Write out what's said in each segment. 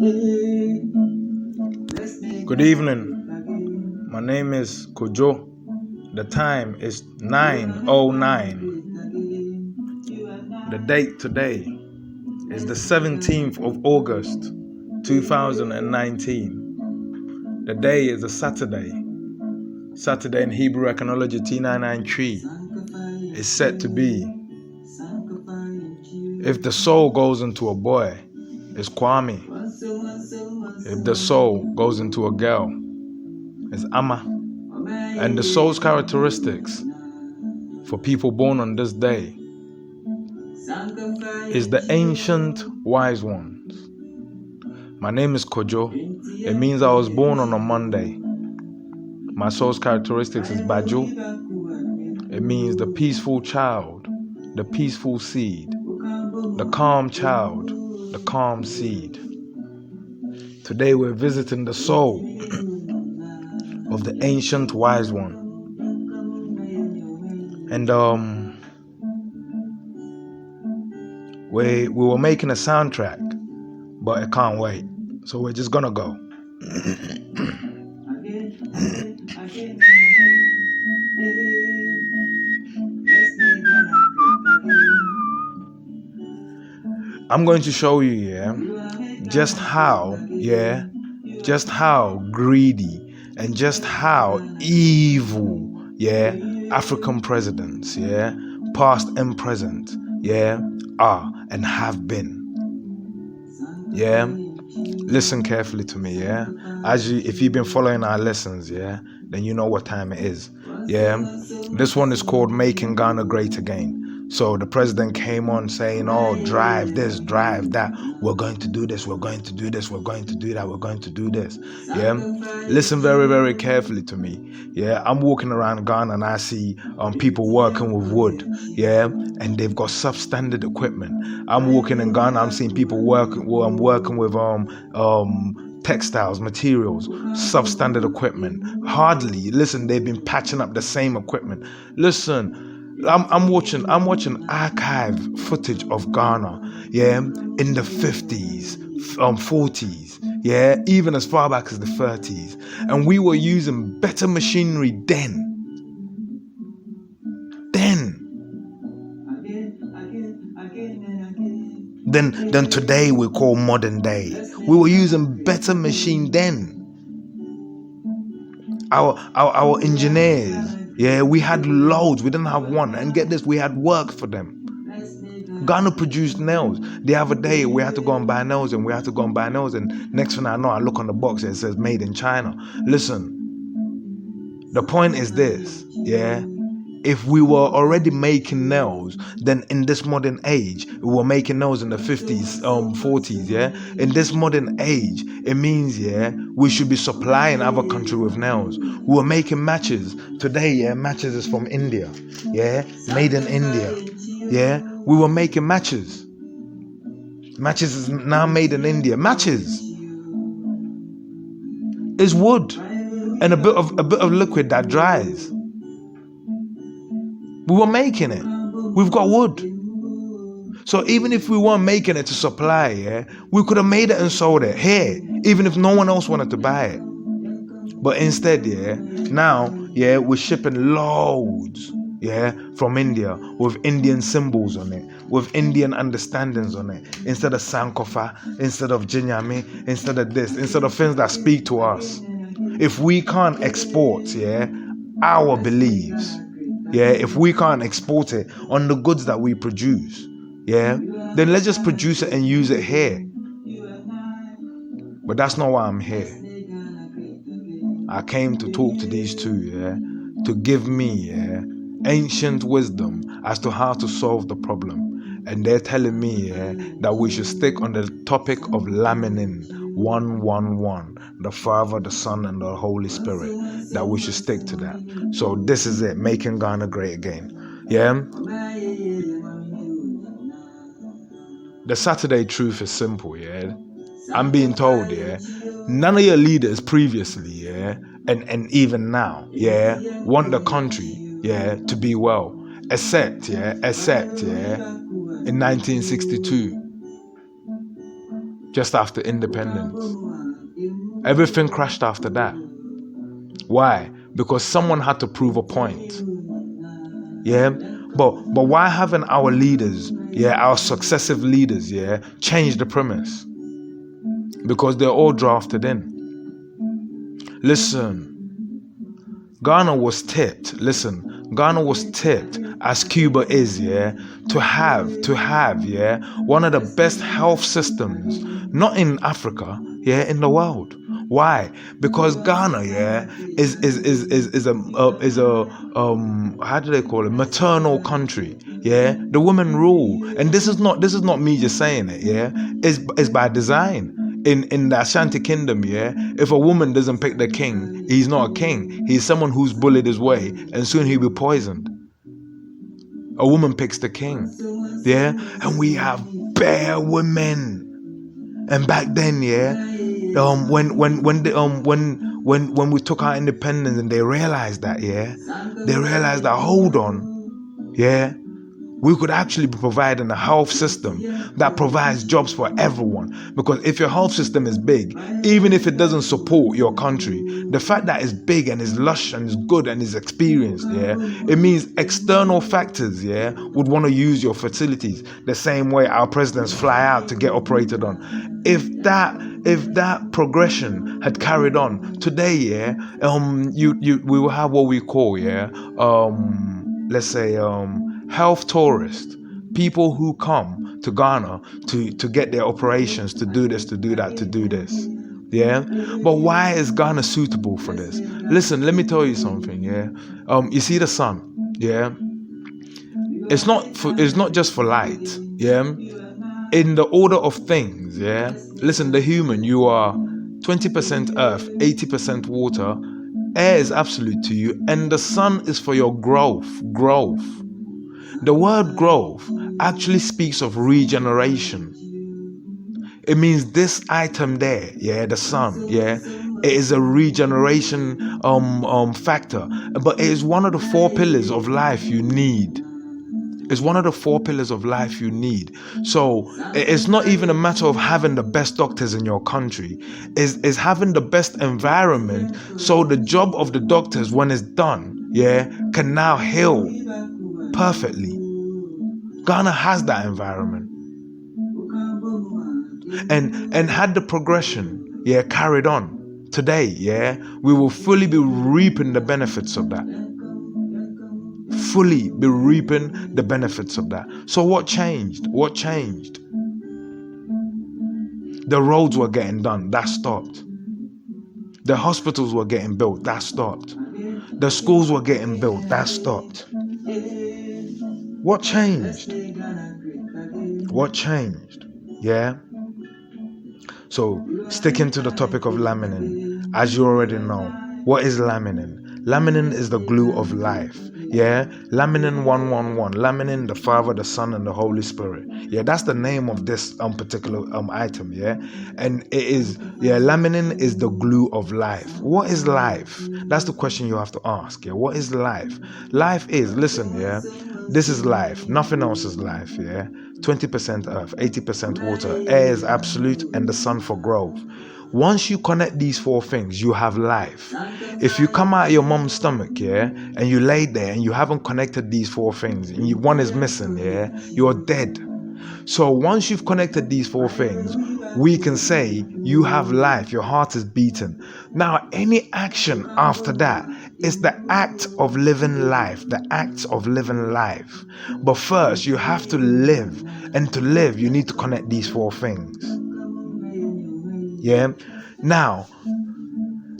Good evening. My name is Kojo. The time is 9:09. The date today is the 17th of August, 2019. The day is a Saturday. Saturday in Hebrew Econology T993 is said to be, if the soul goes into a boy, it's Kwame. If the soul goes into a girl, it's Amma. And the soul's characteristics for people born on this day is the ancient wise ones. My name is Kojo. It means I was born on a Monday. My soul's characteristics is Baju. It means the peaceful child, the peaceful seed, the calm child, the calm seed. Today we're visiting the soul of the ancient wise one. And we were making a soundtrack, but it can't wait. So we're just gonna go. I'm going to show you, just how greedy and just how evil, African presidents, past and present, are and have been. Listen carefully to me, if you've been following our lessons, then you know what time it is. This one is called Making Ghana Great Again. So the president came on saying, oh, drive this, drive that. We're going to do this, we're going to do this, we're going to do that, we're going to do this. Listen very, very carefully to me. I'm walking around Ghana and I see people working with wood, and they've got substandard equipment. I'm walking in Ghana, I'm seeing people working with textiles, materials, substandard equipment. Hardly, listen, they've been patching up the same equipment. Listen, I'm watching archive footage of Ghana, in the 50s, 40s, even as far back as the 30s. And we were using better machinery then than today we call modern day. We were using better machine then. Our engineers, we had loads, we didn't have one. And get this, we had work for them. Ghana produced nails. The other day, we had to go and buy nails, and next thing I know, I look on the box and it says made in China. Listen, the point is this, if we were already making nails, then in this modern age, we were making nails in the 50s, 40s, In this modern age, it means, we should be supplying other countries with nails. We were making matches. Today, matches is from India, made in India, We were making matches. Matches is now made in India. Matches is wood and a bit of liquid that dries. We were making it. We've got wood. So even if we weren't making it to supply, we could have made it and sold it here, even if no one else wanted to buy it. But instead, now, we're shipping loads, from India with Indian symbols on it, with Indian understandings on it, instead of Sankofa, instead of Jinyami, instead of this, instead of things that speak to us. If we can't export, our beliefs, if we can't export it on the goods that we produce, then let's just produce it and use it here. But that's not why I'm here. I came to talk to these two, to give me, ancient wisdom as to how to solve the problem. And they're telling me, that we should stick on the topic of laminin 111, the Father, the Son, and the Holy Spirit, that we should stick to that. So this is it, making Ghana great again. The Saturday truth is simple, I'm being told, none of your leaders previously, and even now, want the country, to be well, except, in 1962. just after independence. Everything crashed after that. Why? Because someone had to prove a point. Yeah, but why haven't our leaders, our successive leaders, changed the premise? Because they're all drafted in. Listen, Ghana was tipped. Ghana was tipped, as Cuba is, to have, one of the best health systems, not in Africa, in the world. Why? Because Ghana, is a how do they call it? Maternal country. The women rule, and this is not me just saying it. It's by design. In the Ashanti Kingdom, if a woman doesn't pick the king, he's not a king. He's someone who's bullied his way, and soon he'll be poisoned. A woman picks the king, and we have bare women. And back then, when we took our independence, and they realized that, hold on, we could actually be providing a health system that provides jobs for everyone. Because if your health system is big, even if it doesn't support your country, the fact that it's big and it's lush and it's good and it's experienced, it means external factors, would want to use your facilities the same way our presidents fly out to get operated on. If that progression had carried on today, we will have what we call, let's say, health tourists, people who come to Ghana to get their operations, to do this, to do that, to do this. But why is Ghana suitable for this? Listen, let me tell you something. You see the sun. It's not just for light. In the order of things. Listen, the human, you are 20% earth, 80% water. Air is absolute to you, and the sun is for your growth. The word growth actually speaks of regeneration. It means this item there, the sun, it is a regeneration factor. But it is one of the 4 pillars of life you need. It's one of the 4 pillars of life you need. So it's not even a matter of having the best doctors in your country. It's having the best environment, so the job of the doctors, when it's done, can now heal perfectly. Ghana has that environment. And had the progression, carried on today, we will fully be reaping the benefits of that. Fully be reaping the benefits of that. So what changed? The roads were getting done, that stopped. The hospitals were getting built, that stopped. The schools were getting built, that stopped. What changed? So, sticking to the topic of laminin, as you already know, what is laminin? Laminin is the glue of life. Laminin 111. Laminin, the Father, the Son, and the Holy Spirit. That's the name of this particular item. And it is, laminin is the glue of life. What is life? That's the question you have to ask. What is life? Life is, listen, this is life. Nothing else is life. 20% earth, 80% water. Air is absolute, and the sun for growth. Once you connect these 4 things, you have life. If you come out of your mom's stomach, and you lay there and you haven't connected these 4 things, and one is missing, you're dead. So once you've connected these 4 things, we can say you have life, your heart is beating. Now, any action after that is the act of living life, But first, you have to live, and to live, you need to connect these 4 things. Now,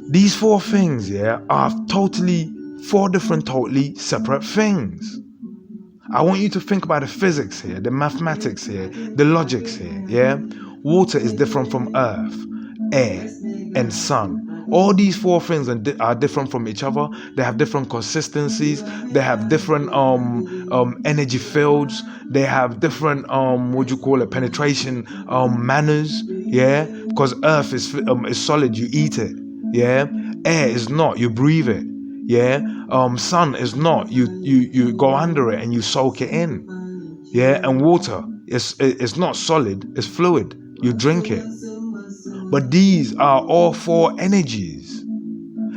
these 4 things, are 4 different, totally separate things. I want you to think about the physics here, the mathematics here, the logics here. Water is different from earth, air, and sun. All these 4 things are different from each other. They have different consistencies. They have different energy fields. They have different penetration manners. Because earth is solid, you eat it. Air is not, you breathe it. Sun is not, you go under it and you soak it in. And water is not solid, it's fluid, you drink it. But these are all 4 energies.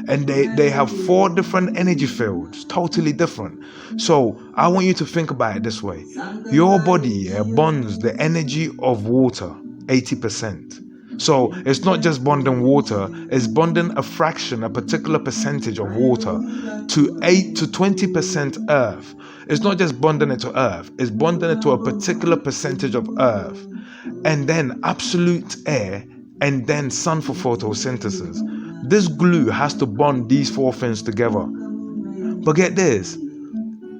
And they have 4 different energy fields, totally different. So I want you to think about it this way. Your body bonds the energy of water, 80%. So it's not just bonding water, it's bonding a fraction, a particular percentage of water to 8 to 20% earth. It's not just bonding it to earth, it's bonding it to a particular percentage of earth. And then absolute air, and then sun for photosynthesis. This glue has to bond these 4 things together. But get this,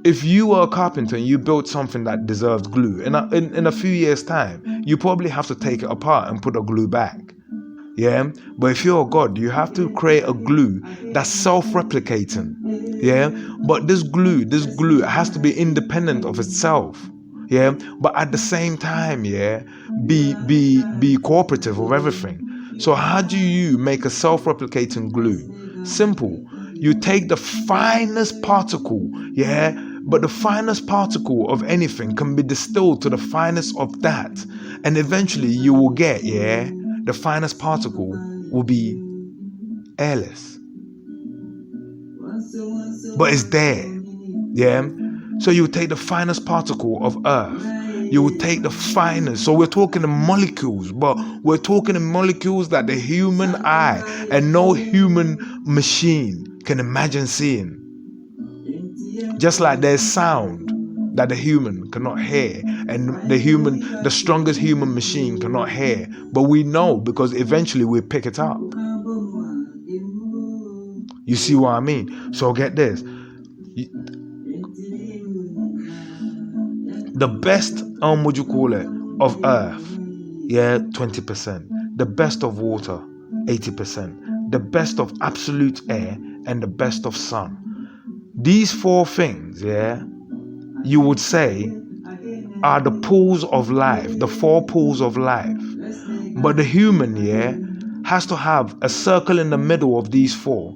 if you were a carpenter and you built something that deserved glue, in a few years' time, you probably have to take it apart and put a glue back. Yeah, but if you're a god, you have to create a glue that's self-replicating. Yeah, but this glue has to be independent of itself. Yeah, but at the same time, yeah, be cooperative with everything. So how do you make a self-replicating glue? Simple. You take the finest particle, yeah, but the finest particle of anything can be distilled to the finest of that, and eventually you will get, yeah, the finest particle will be airless, but it's there. Yeah, so you take the finest particle of earth, you will take the finest. So we're talking in molecules, but we're talking in molecules that the human eye and no human machine can imagine seeing. Just like there's sound that the human cannot hear, and the strongest human machine cannot hear, but we know because eventually we pick it up. You see what I mean? So get this. The best, of earth, yeah, 20%. The best of water, 80%. The best of absolute air, and the best of sun. These 4 things, yeah, you would say are the pools of life, the 4 pools of life. But the human, yeah, has to have a circle in the middle of these 4,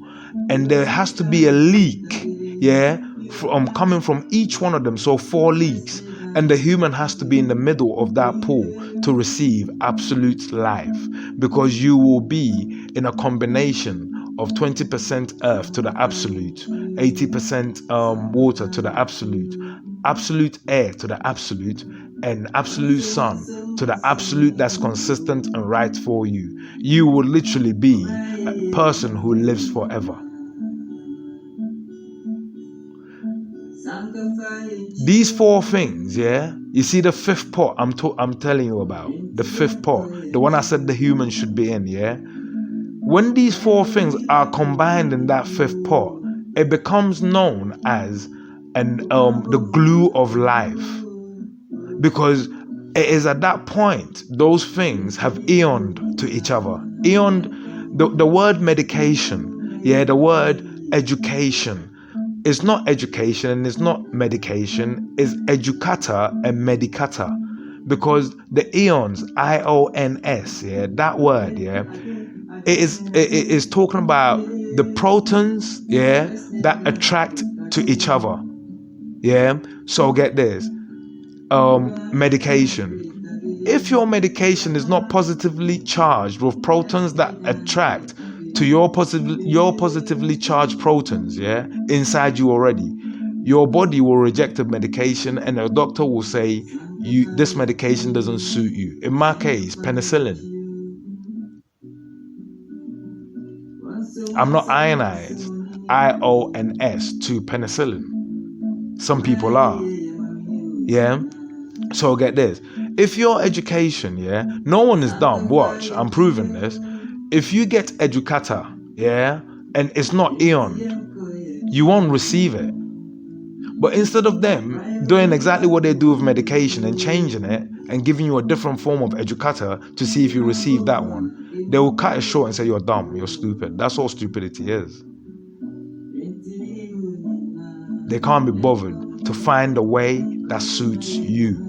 and there has to be a leak, yeah, coming from each one of them. So 4 leaks, and the human has to be in the middle of that pool to receive absolute life, because you will be in a combination of 20% earth to the absolute, 80% water to the absolute air to the absolute, and absolute sun to the absolute that's consistent and right for you. You will literally be a person who lives forever. These 4 things, yeah, you see the 5th pot I'm telling you about, the 5th pot, the one I said the human should be in, yeah. When these 4 things are combined in that 5th pot, it becomes known as the glue of life, because it is at that point those things have eoned to each other. Eoned, the word medication, yeah, the word education. It's not education and it's not medication, it's educata and medicata, because the eons, IONS, yeah, that word, yeah, it is talking about the protons, yeah, that attract to each other. Yeah, so get this, medication. If your medication is not positively charged with protons that attract to your positively charged protons, yeah, inside you already, your body will reject the medication, and the doctor will say this medication doesn't suit you. In my case, penicillin. I'm not ionized, IONS, to penicillin. Some people are. Yeah. So get this. If your education, yeah, no one is dumb. Watch, I'm proving this. If you get educata, yeah, and it's not eoned, you won't receive it. But instead of them doing exactly what they do with medication and changing it and giving you a different form of educata to see if you receive that one, they will cut it short and say you're dumb, you're stupid. That's all stupidity is. They can't be bothered to find a way that suits you.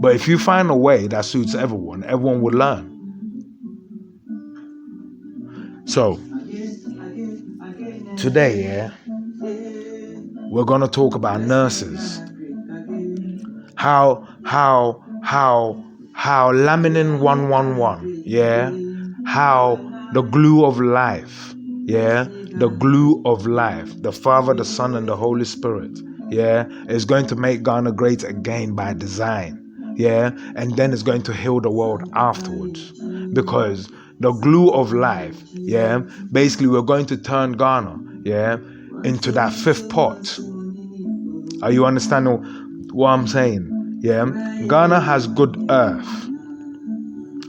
But if you find a way that suits everyone, everyone will learn. So, today, yeah, we're gonna talk about nurses. How how laminin 111, yeah, how the glue of life, yeah, the glue of life, the Father, the Son, and the Holy Spirit, yeah, is going to make Ghana great again by design, yeah, and then it's going to heal the world afterwards, because the glue of life, yeah, basically we're going to turn Ghana, yeah, into that fifth pot. Are you understanding what I'm saying? Yeah, Ghana has good earth.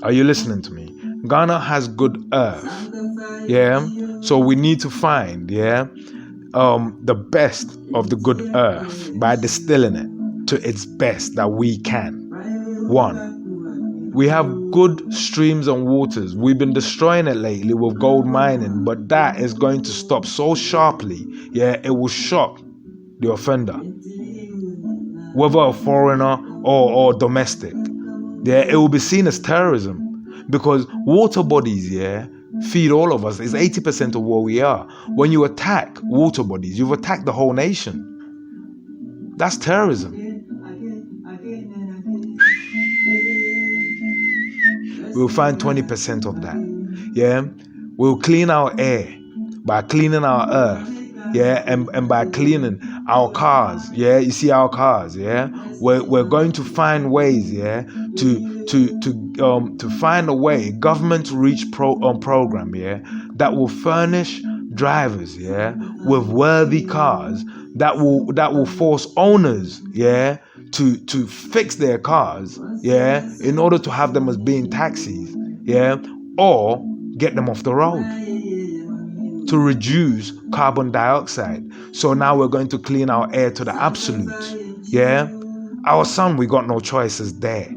Are you listening to me? Ghana has good earth. Yeah, so we need to find, yeah, the best of the good earth by distilling it to its best that we can. One, we have good streams and waters. We've been destroying it lately with gold mining, but that is going to stop so sharply, yeah, it will shock the offender, whether a foreigner or domestic. Yeah, it will be seen as terrorism, because water bodies, yeah, feed all of us. It's 80% of what we are. When you attack water bodies, you've attacked the whole nation. That's terrorism. We'll find 20% of that. Yeah, we'll clean our air by cleaning our earth. Yeah, and by cleaning our cars. Yeah, you see our cars. Yeah, we're going to find ways. Yeah, to find a way, government reach program. Yeah, that will furnish drivers. Yeah, with worthy cars that will force owners. Yeah, to fix their cars. Yeah, in order to have them as being taxis. Yeah, or get them off the road, to reduce carbon dioxide. So now we're going to clean our air to the absolute. Yeah, our sun, we got no choices there.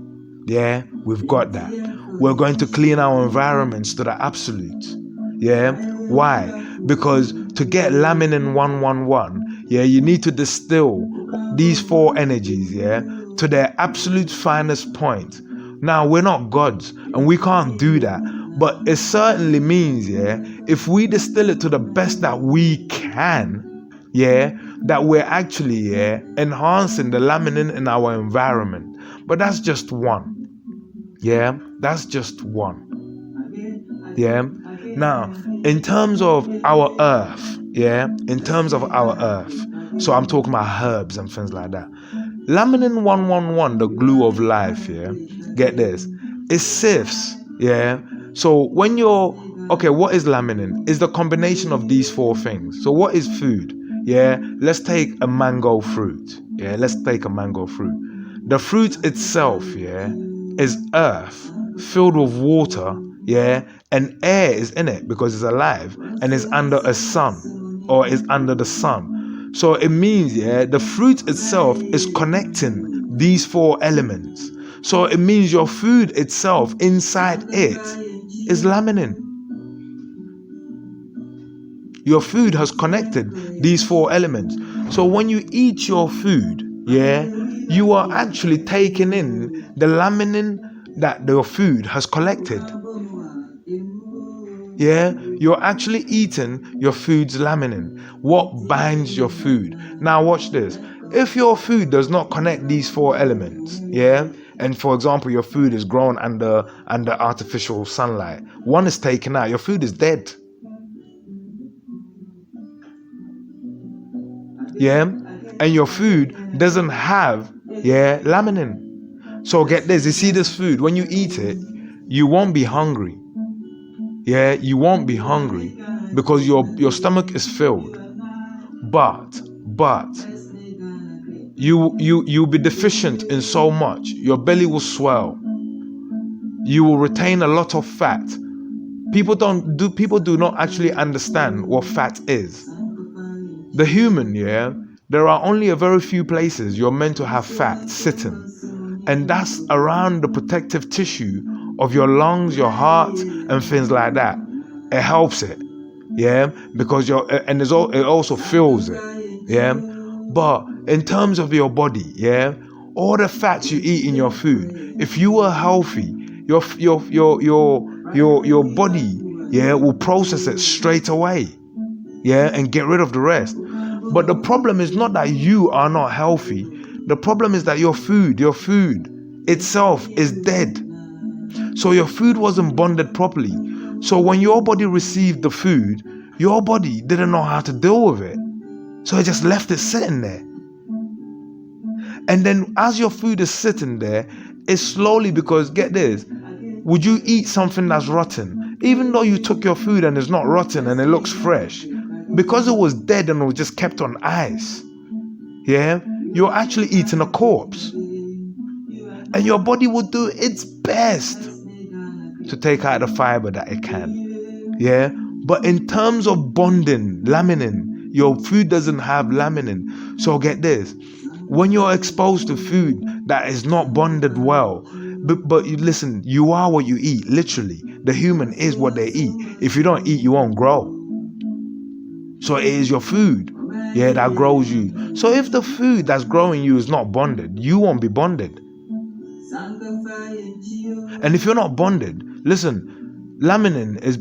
Yeah, we've got that. We're going to clean our environments to the absolute. Yeah, why? Because to get laminin 111, yeah, you need to distill these four energies, yeah, to their absolute finest point. Now, we're not gods and we can't do that, but it certainly means, yeah, if we distill it to the best that we can, yeah, that we're actually, yeah, enhancing the laminin in our environment. But that's just one. Yeah, that's just one. Yeah. Now, in terms of our earth, yeah, in terms of our earth, so I'm talking about herbs and things like that. Laminin 111, the glue of life, yeah, get this, it sifts, yeah. So when you're, okay, what is laminin? It's the combination of these four things. So what is food? Yeah, let's take a mango fruit. Yeah, let's take a mango fruit. The fruit itself, yeah, is earth filled with water, yeah, and air is in it because it's alive and is under a sun, or is under the sun. So it means, yeah, the fruit itself is connecting these four elements. So it means your food itself, inside it, is laminin. Your food has connected these four elements. So when you eat your food, yeah, you are actually taking in the laminin that your food has collected. Yeah, you're actually eating your food's laminin, what binds your food. Now watch this. If your food does not connect these four elements, yeah, and for example your food is grown under artificial sunlight, one is taken out, your food is dead. Yeah, and your food doesn't have, yeah, laminin. So get this, you see this food, when you eat it, you won't be hungry. Yeah, you won't be hungry because your stomach is filled. But you'll be deficient in so much. Your belly will swell. You will retain a lot of fat. People do not actually understand what fat is. The human, yeah, there are only a very few places you're meant to have fat sitting. And that's around the protective tissue of your lungs, your heart, and things like that. It helps it, yeah, because it also fills it, yeah. But in terms of your body, yeah, all the fats you eat in your food, if you were healthy, your body, yeah, will process it straight away, yeah, and get rid of the rest. But the problem is not that you are not healthy. The problem is that your food itself is dead. So your food wasn't bonded properly. So when your body received the food, your body didn't know how to deal with it. So it just left it sitting there. And then as your food is sitting there, it's slowly, because get this, would you eat something that's rotten? Even though you took your food and it's not rotten and it looks fresh, because it was dead and it was just kept on ice, yeah, you're actually eating a corpse. And your body will do its best to take out the fiber that it can, yeah. But in terms of bonding, laminin, your food doesn't have laminin. So get this, when you're exposed to food that is not bonded well, but you listen, you are what you eat, literally. The human is what they eat. If you don't eat, you won't grow. So it is your food, yeah, that grows you. So if the food that's growing you is not bonded, you won't be bonded. And if you're not bonded, listen, laminin is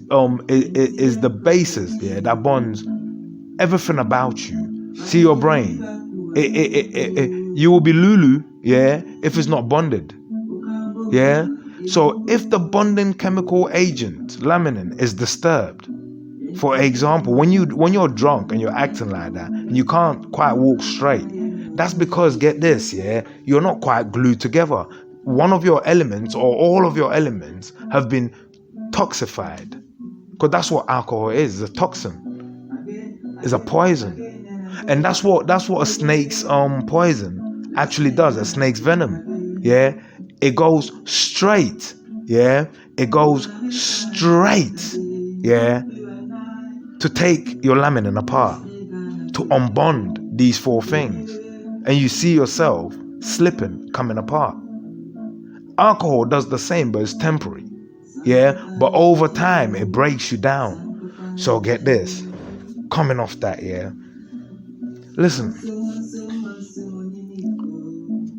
the basis, yeah, that bonds everything about you. See your brain, you will be Lulu, yeah, if it's not bonded, yeah. So if the bonding chemical agent laminin is disturbed, for example, when you're drunk and you're acting like that and you can't quite walk straight, that's because, get this, yeah, you're not quite glued together. One of your elements or all of your elements have been toxified, because that's what alcohol is. It's a toxin, it's a poison, and that's what a snake's poison actually does. A snake's venom, yeah, it goes straight, yeah, it goes straight, yeah, to take your laminin apart, to unbond these four things, and you see yourself slipping, coming apart. Alcohol does the same, but it's temporary, yeah, but over time it breaks you down. So get this, coming off that, yeah, listen,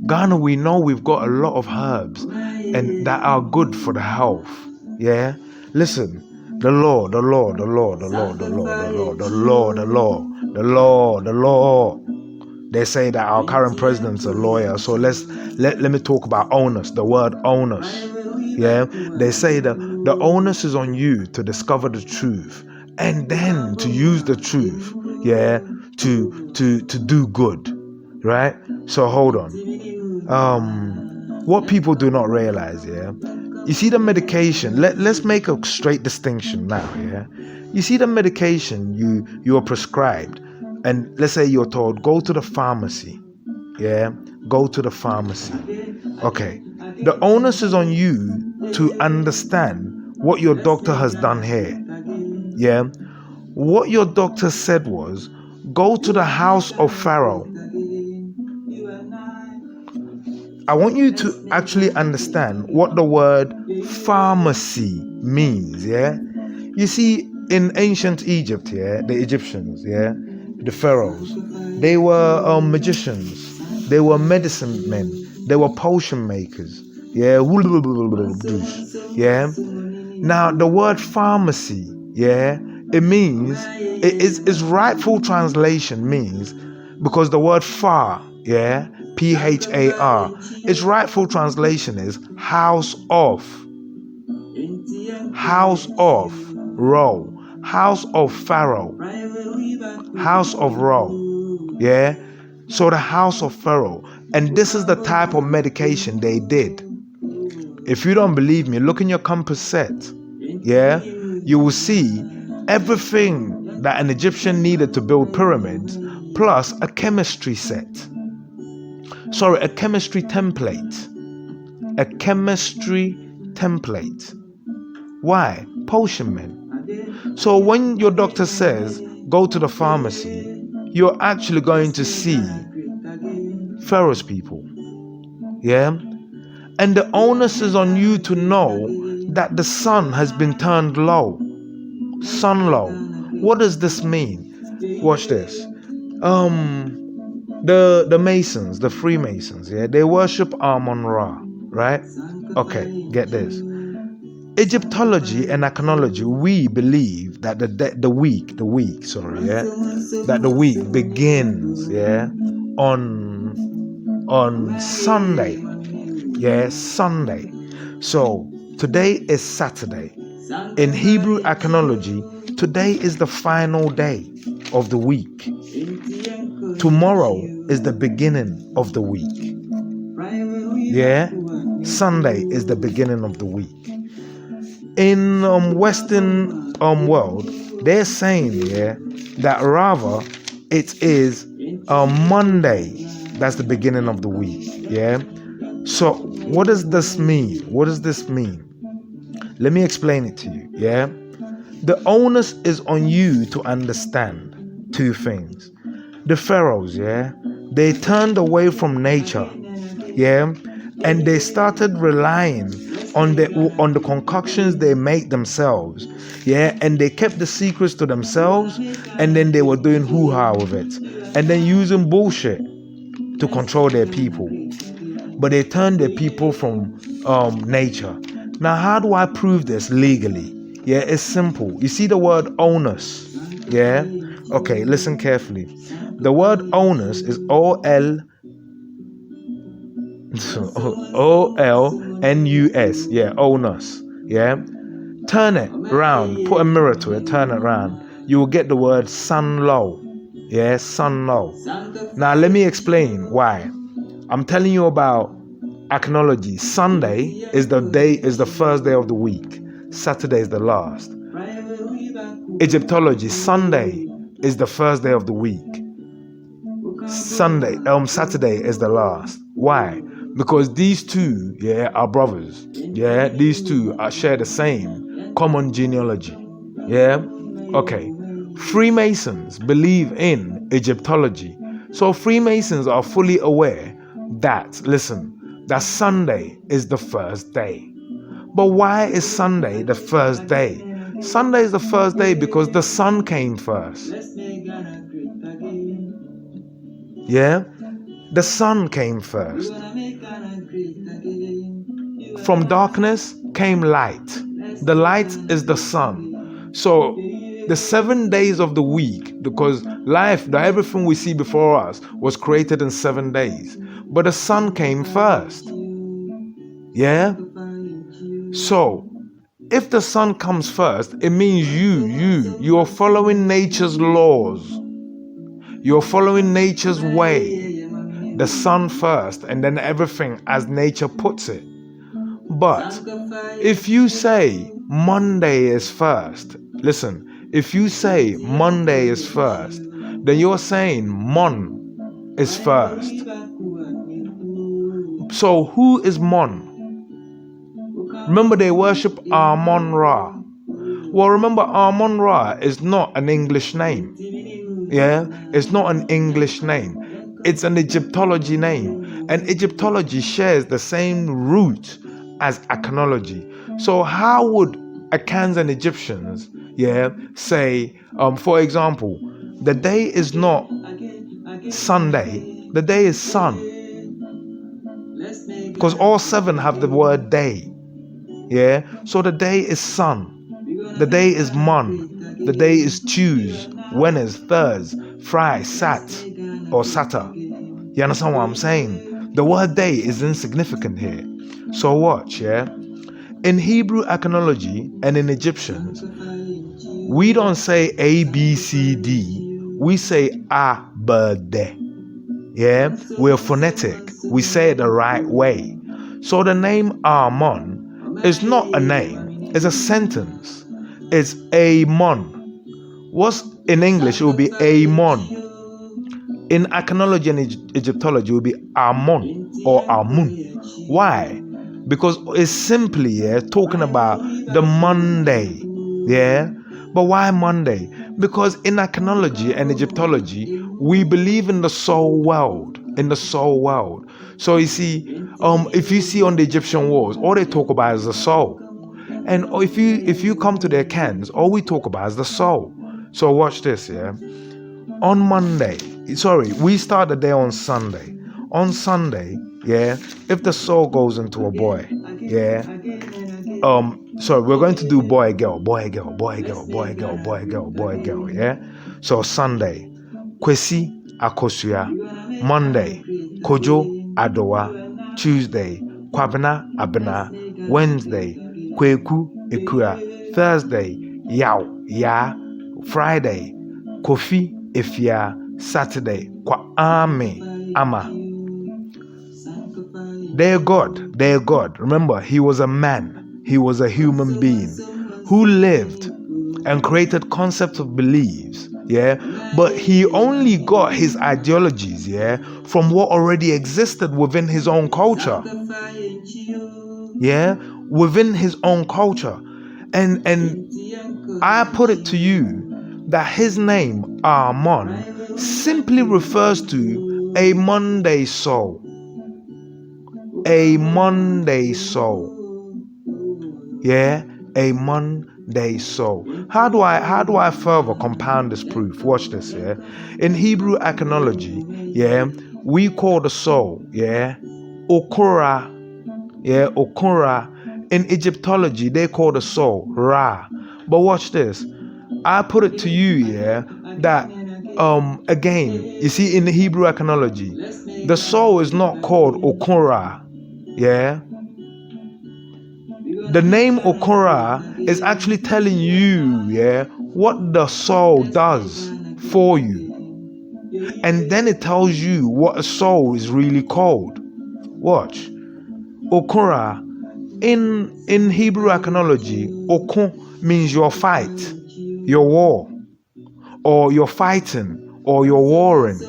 Ghana, we know we've got a lot of herbs and that are good for the health, yeah. Listen, the law. They say that our current president's a lawyer, so let me talk about onus, the word onus, yeah. They say that the onus is on you to discover the truth and then to use the truth, yeah, to do good, right? So hold on. What people do not realize, yeah, you see the medication, let's make a straight distinction now, yeah. You see the medication you are prescribed, and let's say you're told, go to the pharmacy, yeah, go to the pharmacy. Okay, the onus is on you to understand what your doctor has done here, yeah. What your doctor said was, go to the house of Pharaoh. I want you to actually understand what the word pharmacy means, yeah. You see, in ancient Egypt, yeah, the Egyptians, yeah, the pharaohs, they were magicians, they were medicine men, they were potion makers, yeah, yeah. Now the word pharmacy, yeah, it means, its rightful translation means, because the word phar, yeah, Phar, its rightful translation is house of Ra, house of Pharaoh, house of Ra, yeah. So the house of Pharaoh, and this is the type of medication they did. If you don't believe me, look in your compass set, yeah, you will see everything that an Egyptian needed to build pyramids, plus a chemistry set. Sorry, a chemistry template. A chemistry template. Why? Potion men. So when your doctor says, go to the pharmacy, you're actually going to see Pharaoh's people. Yeah? And the onus is on you to know that the sun has been turned low. Sun low. What does this mean? Watch this. The Masons, the Freemasons, yeah, they worship Amun-Ra, right? Okay, get this. Egyptology and iconology, we believe that the week, yeah, that the week begins, yeah, on Sunday, Yeah, Sunday. So today is Saturday. In Hebrew iconology, today is the final day of the week. Tomorrow is the beginning of the week. Yeah, Sunday is the beginning of the week. In Western world, they're saying that rather it is Monday that's the beginning of the week. Yeah. So what does this mean? What does this mean? Let me explain it to you. Yeah. The onus is on you to understand two things. The pharaohs, they turned away from nature, and they started relying on the concoctions they make themselves, and they kept the secrets to themselves, and then they were doing hoo-ha with it, and then using bullshit to control their people. But they turned their people from nature. Now, how do I prove this legally? Yeah, it's simple. You see the word onus? Yeah? Okay, listen carefully. The word onus is OLNUS. Yeah, onus. Yeah? Turn it round. Put a mirror to it. Turn it round. You will get the word sunlow. Yeah, sunlow. Now, let me explain why. I'm telling you about iconology. Sunday is the first day of the week. Saturday is the last. Egyptology, Sunday is the first day of the week. Saturday is the last. Why? Because these two, are brothers. Yeah, these two share the same common genealogy. Yeah, okay. Freemasons believe in Egyptology, so Freemasons are fully aware that Sunday is the first day. But why is Sunday the first day? Sunday is the first day because the sun came first. Yeah? The sun came first. From darkness came light. The light is the sun. So the 7 days of the week, because everything we see before us was created in 7 days. But the sun came first. Yeah? So, if the sun comes first, it means you are following nature's laws. You're following nature's way. The sun first, and then everything as nature puts it. But if you say Monday is first, listen, if you say Monday is first, then you're saying Mon is first. So who is Mon? Remember, they worship Amon-Ra. Well, remember, Amon-Ra is not an English name. Yeah, it's not an English name. It's an Egyptology name. And Egyptology shares the same root as iconology. So how would Akans and Egyptians, say, for example, the day is not Sunday, the day is sun. Because all 7 have the word day. Yeah, so the day is sun, the day is mon, the day is Tues, Wednes, Thurs, Fry, Sat, or Sata. You understand what I'm saying? The word day is insignificant here. So watch, in Hebrew iconology and in Egyptians, we don't say A, B, C, D. We say A, B, D. Yeah, we're phonetic. We say it the right way. So the name Amon is not a name, it's a sentence. It's Amon. What's in English? It will be Amon. In iconology and Egyptology, it will be Amon or Amun. Why? Because it's simply talking about the Monday. Yeah? But why Monday? Because in iconology and Egyptology, we believe in the soul world. In the soul world. So you see, if you see on the Egyptian walls, all they talk about is the soul. And if you come to their cans, all we talk about is the soul. So watch this, On Monday, we start the day on Sunday. On Sunday, if the soul goes into a boy, we're going to do boy, girl, boy, girl, boy, girl, boy, girl, boy, girl, boy, girl, So Sunday, Kwesi Akosua. Monday, Kojo Adowa. Tuesday, kwabena, abena, Wednesday, kweku, ekua, Thursday, yaw, ya, Friday, kofi, efia, Saturday, kwa ame, ama. Their God. Remember, he was a man. He was a human being who lived and created concepts of beliefs, yeah? But he only got his ideologies, yeah, from what already existed within his own culture. Yeah? Within his own culture. And I put it to you that his name, Amon, simply refers to a Monday soul. A Monday soul. Yeah, a Monday soul. How do I further compound this proof? Watch this, yeah. In Hebrew iconology, yeah, we call the soul, yeah, Okura. Yeah, Okura. In Egyptology, they call the soul Ra. But watch this. I put it to you, yeah, that again, you see, in the Hebrew iconology, the soul is not called Okura. Yeah. The name Okura is actually telling you, yeah, what the soul does for you. And then it tells you what a soul is really called. Watch. Okura, in Hebrew iconology, Okun means your fight, your war, or you're fighting, or you're warring.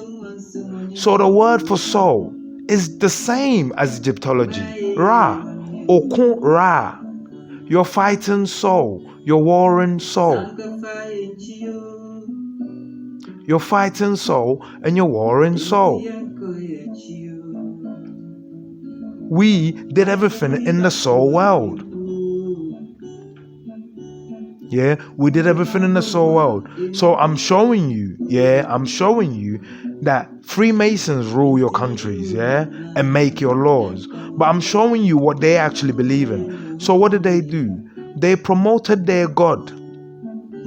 So the word for soul is the same as Egyptology. Ra, Okun Ra, your fighting soul, your warring soul. Your fighting soul and your warring soul. We did everything in the soul world. Yeah, we did everything in the soul world. So I'm showing you that Freemasons rule your countries, yeah, and make your laws. But I'm showing you what they actually believe in. So what did they do? They promoted their God,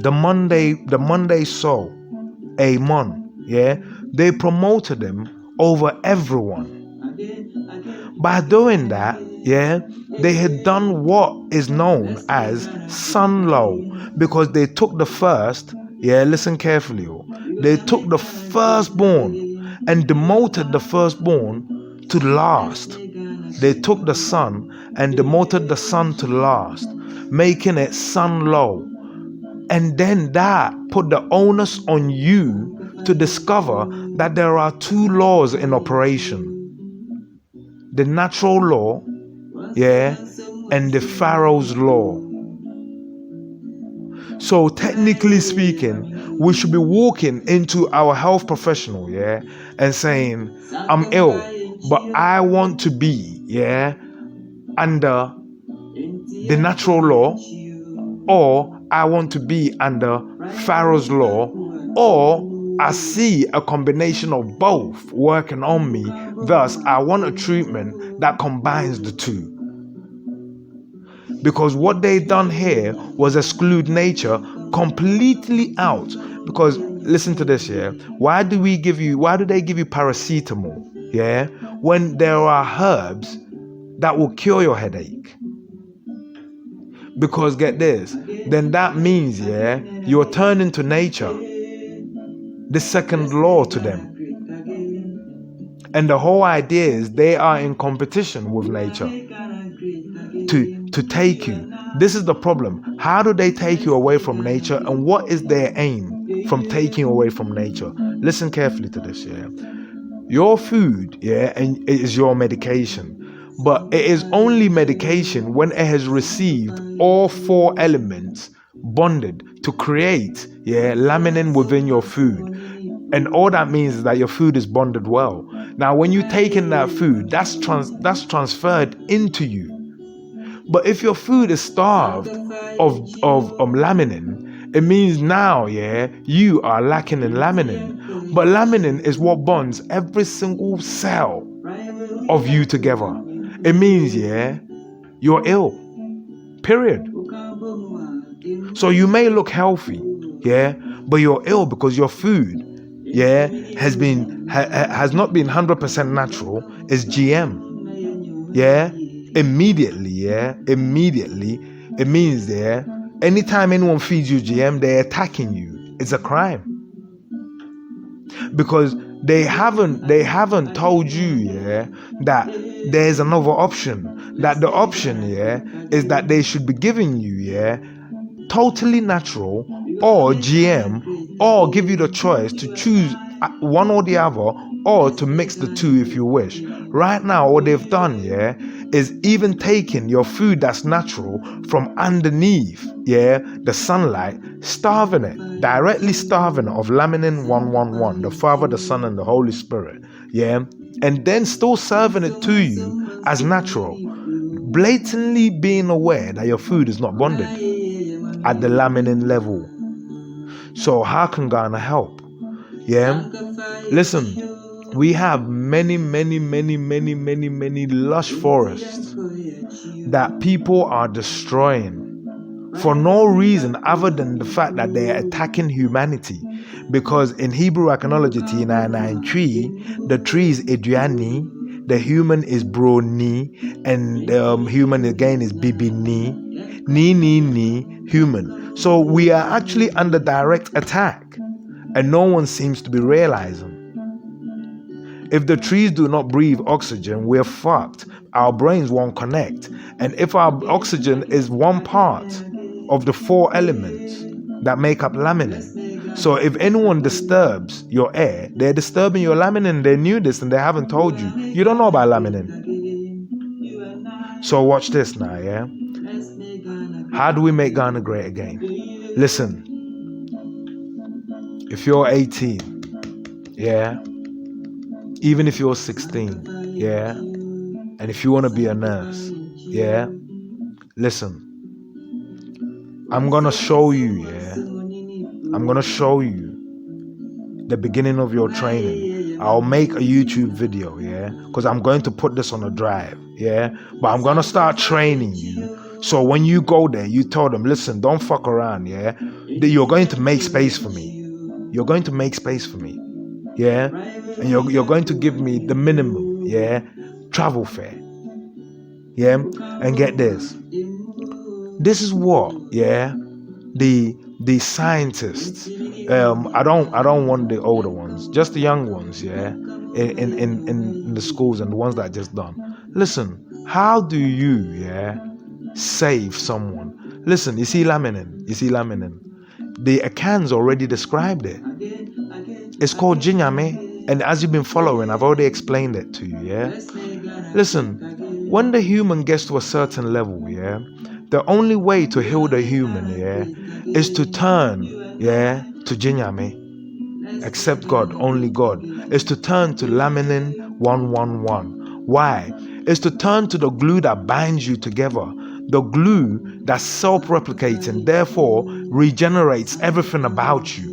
the Monday soul, Amon, yeah. They promoted him over everyone. By doing that, yeah, they had done what is known as Sunlow, because they took the first, yeah, listen carefully, they took the firstborn and demoted the firstborn to last. They took the son and demoted the son to last, making it Sunlow. And then that put the onus on you to discover that there are two laws in operation. The natural law, yeah, and the Pharaoh's law. So technically speaking, we should be walking into our health professional, yeah, and saying, I'm ill, but I want to be, yeah, under the natural law, or I want to be under Pharaoh's law, or I see a combination of both working on me. Thus, I want a treatment that combines the two. Because what they done here was exclude nature completely out. Because listen to this, yeah. Why do they give you paracetamol, yeah, when there are herbs that will cure your headache? Because get this, then that means, yeah, you're turning to nature, the second law to them. And the whole idea is they are in competition with nature to take you. This is the problem. How do they take you away from nature, and what is their aim from taking you away from nature? Listen carefully to this, yeah. Your food, yeah, and it is your medication. But it is only medication when it has received all four elements bonded to create, yeah, laminin within your food. And all that means is that your food is bonded well. Now, when you take in that food, that's transferred into you. But if your food is starved of laminin, it means now, yeah, you are lacking in laminin. But laminin is what bonds every single cell of you together. It means, yeah, you're ill. Period. So you may look healthy, yeah, but you're ill because your food, yeah, has not been 100% natural. It's GM, yeah. Immediately, it means, anytime anyone feeds you GM, they're attacking you. It's a crime. Because they haven't told you, that there's another option. That the option, is that they should be giving you, totally natural or GM, or give you the choice to choose one or the other, or to mix the two if you wish. Right now, what they've done, is even taking your food that's natural from underneath, the sunlight, starving it, directly starving it of laminin 111, the Father, the Son, and the Holy Spirit, and then still serving it to you as natural, blatantly being aware that your food is not bonded at the laminin level. So how can Ghana help? Listen, we have many lush forests that people are destroying for no reason other than the fact that they are attacking humanity. Because in Hebrew iconology, the tree is Adriani, the human is Broni, and human again is Bibini, ni, human. So we are actually under direct attack, and no one seems to be realizing. If the trees do not breathe oxygen, we're fucked. Our brains won't connect. And if our oxygen is one part of the 4 elements that make up laminin, so if anyone disturbs your air, they're disturbing your laminin. They knew this and they haven't told you. You don't know about laminin. So watch this now, How do we make Ghana great again? Listen, if you're 18, even if you're 16, and if you want to be a nurse, listen, I'm going to show you, I'm going to show you the beginning of your training. I'll make a YouTube video, because I'm going to put this on a drive, but I'm going to start training you. So when you go there, you tell them, listen, don't fuck around, you're going to make space for me. You're going to make space for me, and you're going to give me the minimum, travel fare, and get this. This is what, the scientists, I don't want the older ones, just the young ones, in the schools and the ones that I just done. Listen, how do you, save someone? Listen, you see laminin. The Akans already described it. It's called jinyame, and as you've been following, I've already explained it to you, Listen, when the human gets to a certain level, the only way to heal the human, is to turn, to jinyame, except God, only God, is to turn to laminin 111. Why? Is to turn to the glue that binds you together, the glue that's self-replicating, therefore regenerates everything about you.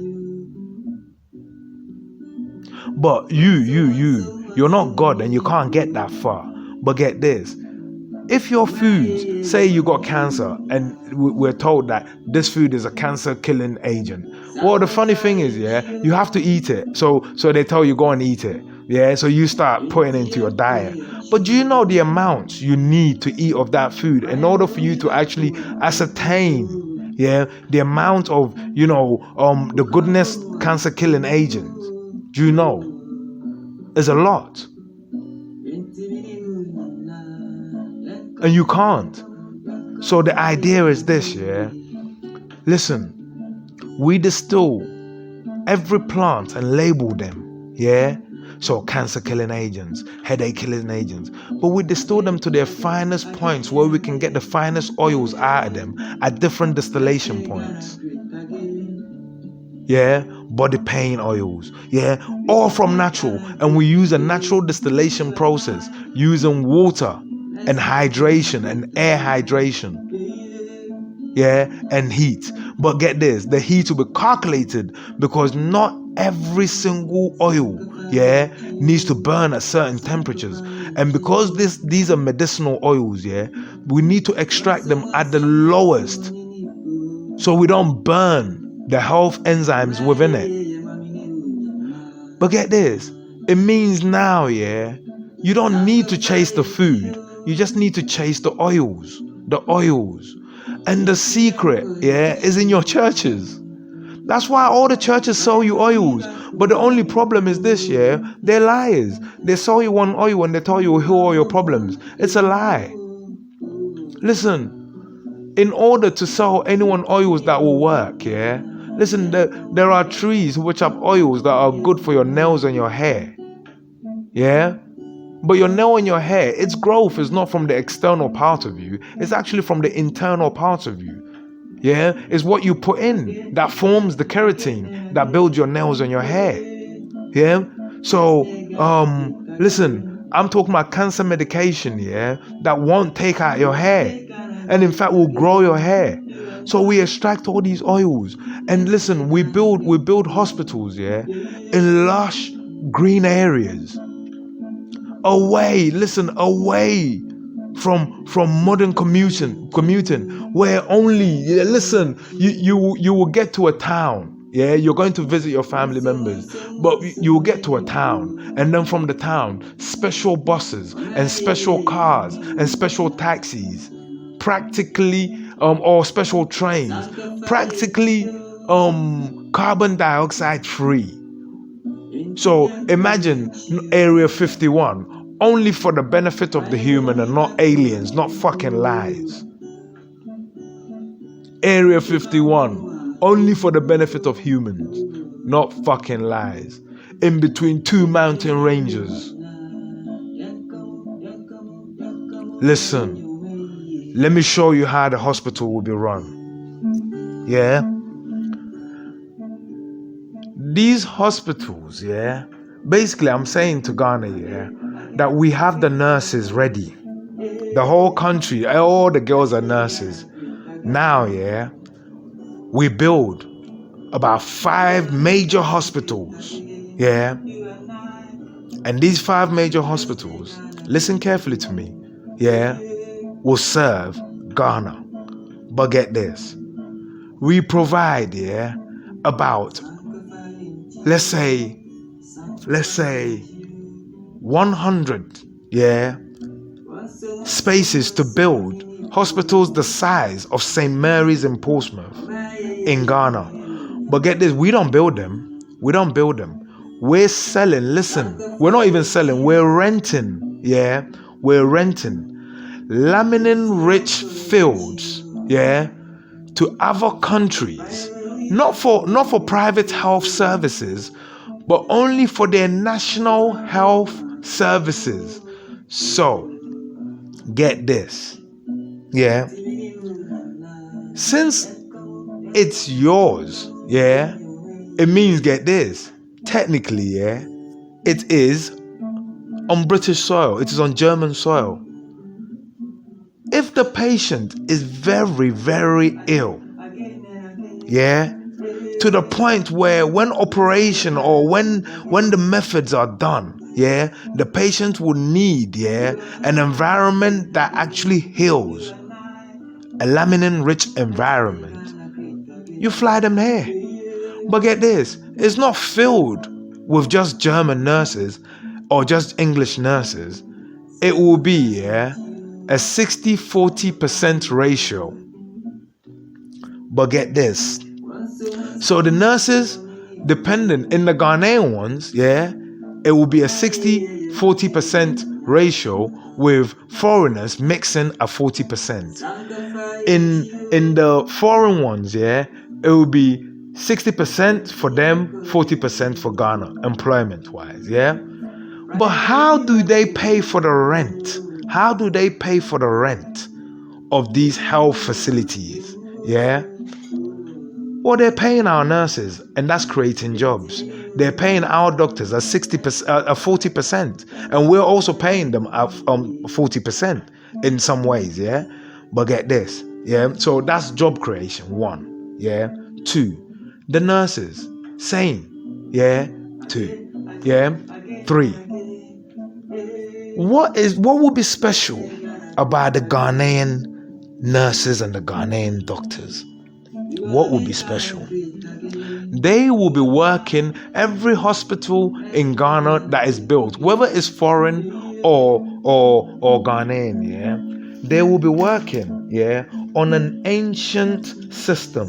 But you're not God and you can't get that far. But get this, if your food, say you got cancer and we're told that this food is a cancer killing agent, well, the funny thing is, you have to eat it. So they tell you go and eat it. So you start putting it into your diet. But do you know the amount you need to eat of that food in order for you to actually ascertain, the amount of, the goodness cancer killing agents? Do you know? It's a lot. And you can't. So the idea is this, Listen, we distill every plant and label them, So cancer killing agents, headache killing agents. But we distill them to their finest points where we can get the finest oils out of them at different distillation points. Body pain oils, all from natural. And we use a natural distillation process using water and hydration and air hydration, and heat. But get this, the heat will be calculated because not every single oil, needs to burn at certain temperatures. And because these are medicinal oils, we need to extract them at the lowest so we don't burn the health enzymes within it. But get this, it means now, you don't need to chase the food You just need to chase the oils. The oils. And the secret, is in your churches. That's why all the churches sell you oils. But the only problem is this, they're liars. They sell you one oil and they tell you will heal all your problems. It's a lie. Listen, in order to sell anyone oils that will work, listen, there are trees which have oils that are good for your nails and your hair. But your nail and your hair, its growth is not from the external part of you. It's actually from the internal part of you. It's what you put in that forms the keratin that builds your nails and your hair. So, listen, I'm talking about cancer medication, that won't take out your hair and in fact will grow your hair. So we extract all these oils and listen, we build hospitals, in lush green areas. Away from modern commuting, where only you will get to a town. You're going to visit your family members, but you will get to a town, and then from the town, special buses and special cars and special taxis, practically or special trains, practically carbon dioxide free. So imagine Area 51, only for the benefit of the human and not aliens, not fucking lies. Area 51, only for the benefit of humans, not fucking lies. In between two mountain ranges. Listen, let me show you how the hospital will be run. These hospitals, basically I'm saying to Ghana, that we have the nurses ready. The whole country, all the girls are nurses. Now, we build about 5 major hospitals, And these 5 major hospitals, listen carefully to me, will serve Ghana. But get this, we provide, about let's say 100 spaces to build hospitals the size of St. Mary's in Portsmouth in Ghana. But get this, we don't build them. We're selling, listen, we're not even selling, we're renting, we're renting laminin rich fields, to other countries. Not for private health services, but only for their national health services. So, get this. Since it's yours, it means, get this, technically, it is on British soil, it is on German soil. If the patient is very, very ill, to the point where when operation or when the methods are done, the patient will need, an environment that actually heals, a laminin-rich environment, you fly them here. But get this, it's not filled with just German nurses or just English nurses. It will be, a 60-40% ratio. But get this, so the nurses, dependent in the Ghanaian ones, it will be a 60-40% ratio with foreigners mixing a 40%. In the foreign ones, it will be 60% for them, 40% for Ghana, employment-wise, But how do they pay for the rent? How do they pay for the rent of these health facilities? Well, they're paying our nurses, and that's creating jobs. They're paying our doctors at 40%, and we're also paying them at 40% in some ways, But get this, so that's job creation, 1, 2, the nurses, same, 2, 3. What would be special about the Ghanaian nurses and the Ghanaian doctors? What will be special? They will be working every hospital in Ghana that is built, whether it's foreign or Ghanaian, yeah, they will be working, yeah, on an ancient system,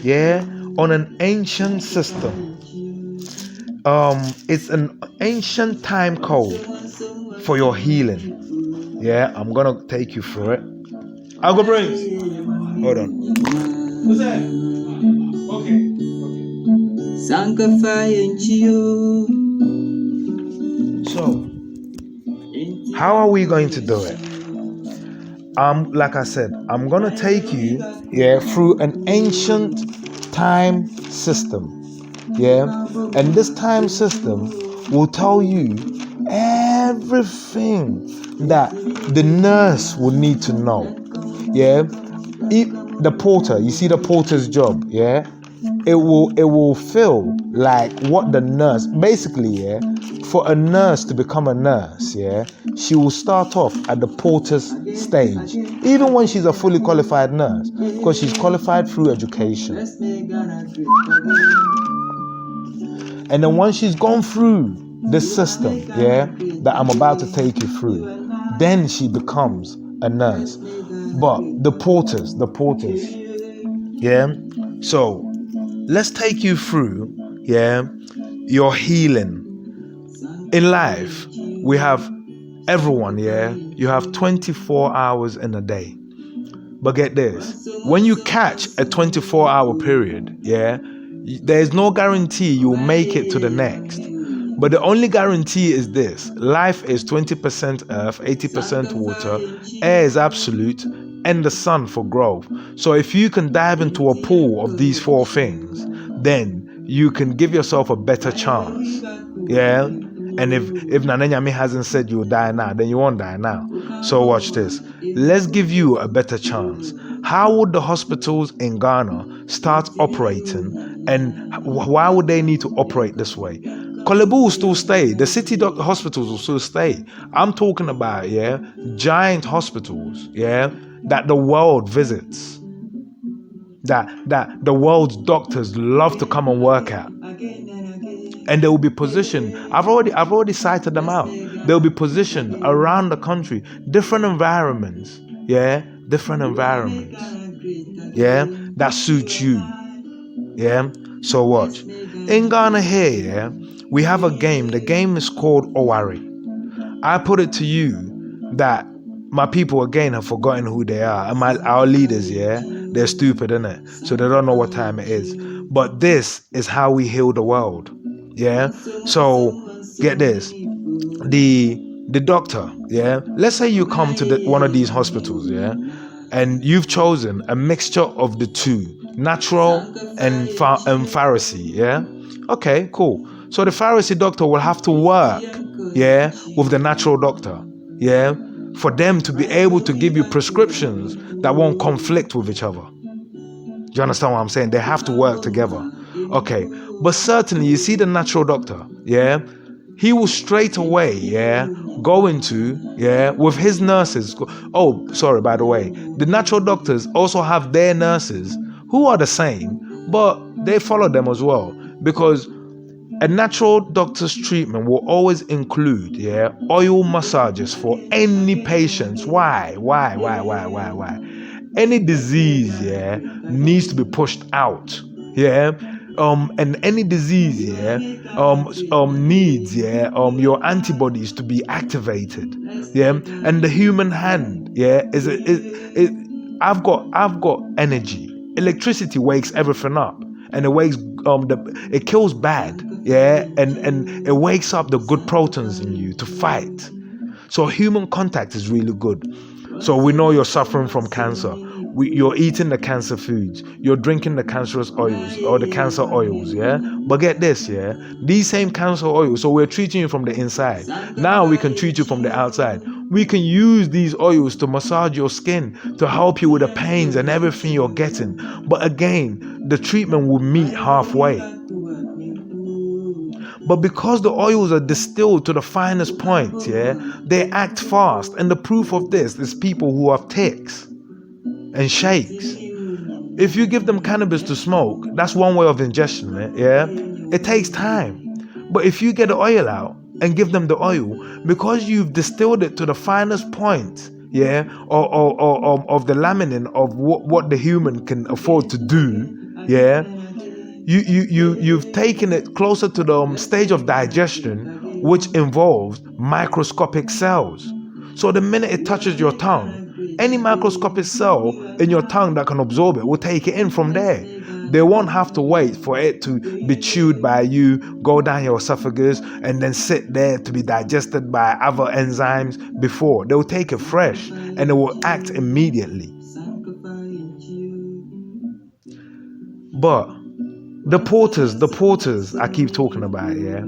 yeah, on an ancient system. It's an ancient time code for your healing. Yeah, I'm gonna take you through it. I'll go brains. Hold on. What's that? Okay. So, how are we going to do it? Like I said, I'm gonna take you, yeah, through an ancient time system. Yeah, and this time system will tell you everything that the nurse will need to know. Yeah, the porter, you see the porter's job, yeah, it will feel like what the nurse basically, yeah, for a nurse to become a nurse, yeah, she will start off at the porter's stage, even when she's a fully qualified nurse, because she's qualified through education. And then once she's gone through the system, yeah, that I'm about to take you through, then she becomes a nurse. But the porters, yeah. So let's take you through, yeah, your healing. In life, we have everyone, yeah, you have 24 hours in a day. But get this, when you catch a 24-hour period, yeah, there's no guarantee you'll make it to the next. But the only guarantee is this: life is 20% earth, 80% water, air is absolute, and the sun for growth. So if you can dive into a pool of these four things, then you can give yourself a better chance. Yeah? And if Nananyami hasn't said you'll die now, then you won't die now. So watch this. Let's give you a better chance. How would the hospitals in Ghana start operating, and why would they need to operate this way? Kolebu will still stay. The city hospitals will still stay. I'm talking about, yeah, giant hospitals, yeah, that the world visits. That the world's doctors love to come and work at. And they will be positioned. I've already cited them out. They'll be positioned around the country, different environments, yeah, yeah, that suits you, yeah. So watch. In Ghana here, yeah, we have a game. The game is called Owari. I put it to you that my people again have forgotten who they are, and our leaders, yeah, they're stupid, innit? So they don't know what time it is. But this is how we heal the world. Yeah, so get this, the doctor, yeah, let's say you come to one of these hospitals, yeah, and you've chosen a mixture of the two, natural and Pharisee, yeah. Okay, cool. So the Pharisee doctor will have to work, yeah, with the natural doctor, yeah, for them to be able to give you prescriptions that won't conflict with each other. Do you understand what I'm saying? They have to work together. Okay, but certainly you see the natural doctor, yeah, he will straight away, yeah, go into, yeah, with his nurses. Oh, sorry, by the way, the natural doctors also have their nurses who are the same, but they follow them as well, because a natural doctor's treatment will always include, yeah, oil massages for any patients. Why? Any disease, yeah, needs to be pushed out, yeah. And any disease, yeah, needs, yeah, your antibodies to be activated, yeah. And the human hand, yeah, I've got energy. Electricity wakes everything up, and it kills bad, yeah, and it wakes up the good protons in you to fight. So human contact is really good. So we know you're suffering from cancer. You're eating the cancer foods. You're drinking the cancerous oils or the cancer oils, yeah? But get this, yeah? These same cancer oils, so we're treating you from the inside. Now we can treat you from the outside. We can use these oils to massage your skin, to help you with the pains and everything you're getting. But again, the treatment will meet halfway. But because the oils are distilled to the finest point, yeah, they act fast. And the proof of this is people who have tics and shakes. If you give them cannabis to smoke, that's one way of ingestion, yeah. It takes time. But if you get the oil out and give them the oil, because you've distilled it to the finest point, yeah, of the laminin of what the human can afford to do, yeah. You've taken it closer to the stage of digestion, which involves microscopic cells. So the minute it touches your tongue, any microscopic cell in your tongue that can absorb it will take it in from there. They won't have to wait for it to be chewed by you, go down your esophagus, and then sit there to be digested by other enzymes before. They'll take it fresh and it will act immediately. But the porters I keep talking about, yeah.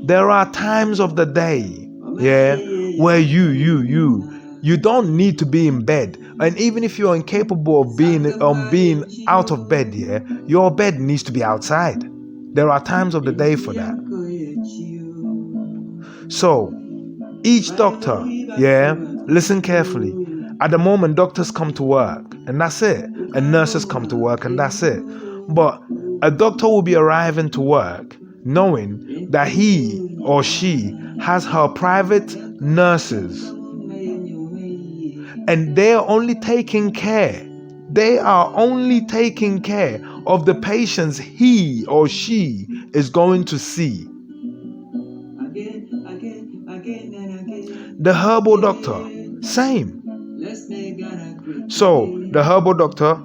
There are times of the day, yeah, where you don't need to be in bed. And even if you're incapable of being out of bed, yeah, your bed needs to be outside. There are times of the day for that. So each doctor, yeah, listen carefully. At the moment, doctors come to work and that's it. And nurses come to work and that's it. But a doctor will be arriving to work knowing that he or she has her private nurses, and they are only taking care. They are only taking care of the patients he or she is going to see. The herbal doctor, same. So the herbal doctor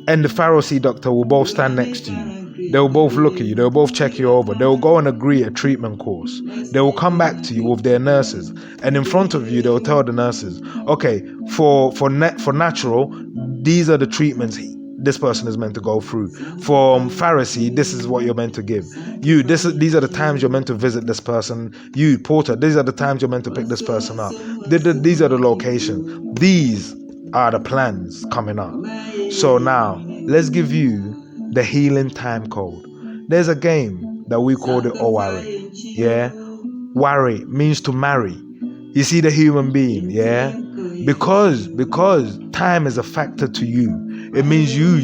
and the Pharisee doctor will both stand next to you. They will both look at you. They will both check you over. They will go and agree a treatment course. They will come back to you with their nurses, and in front of you, they will tell the nurses, "Okay, for natural, these are the treatments this person is meant to go through. For Pharisee, this is what you're meant to give. These are the times you're meant to visit this person. You, porter, these are the times you're meant to pick this person up. These are the locations. These are the plans coming up." So now, let's give you the healing time code. There's a game that we call the Owari. Yeah? Wari means to marry. You see the human being, yeah? Because time is a factor to you. It means you,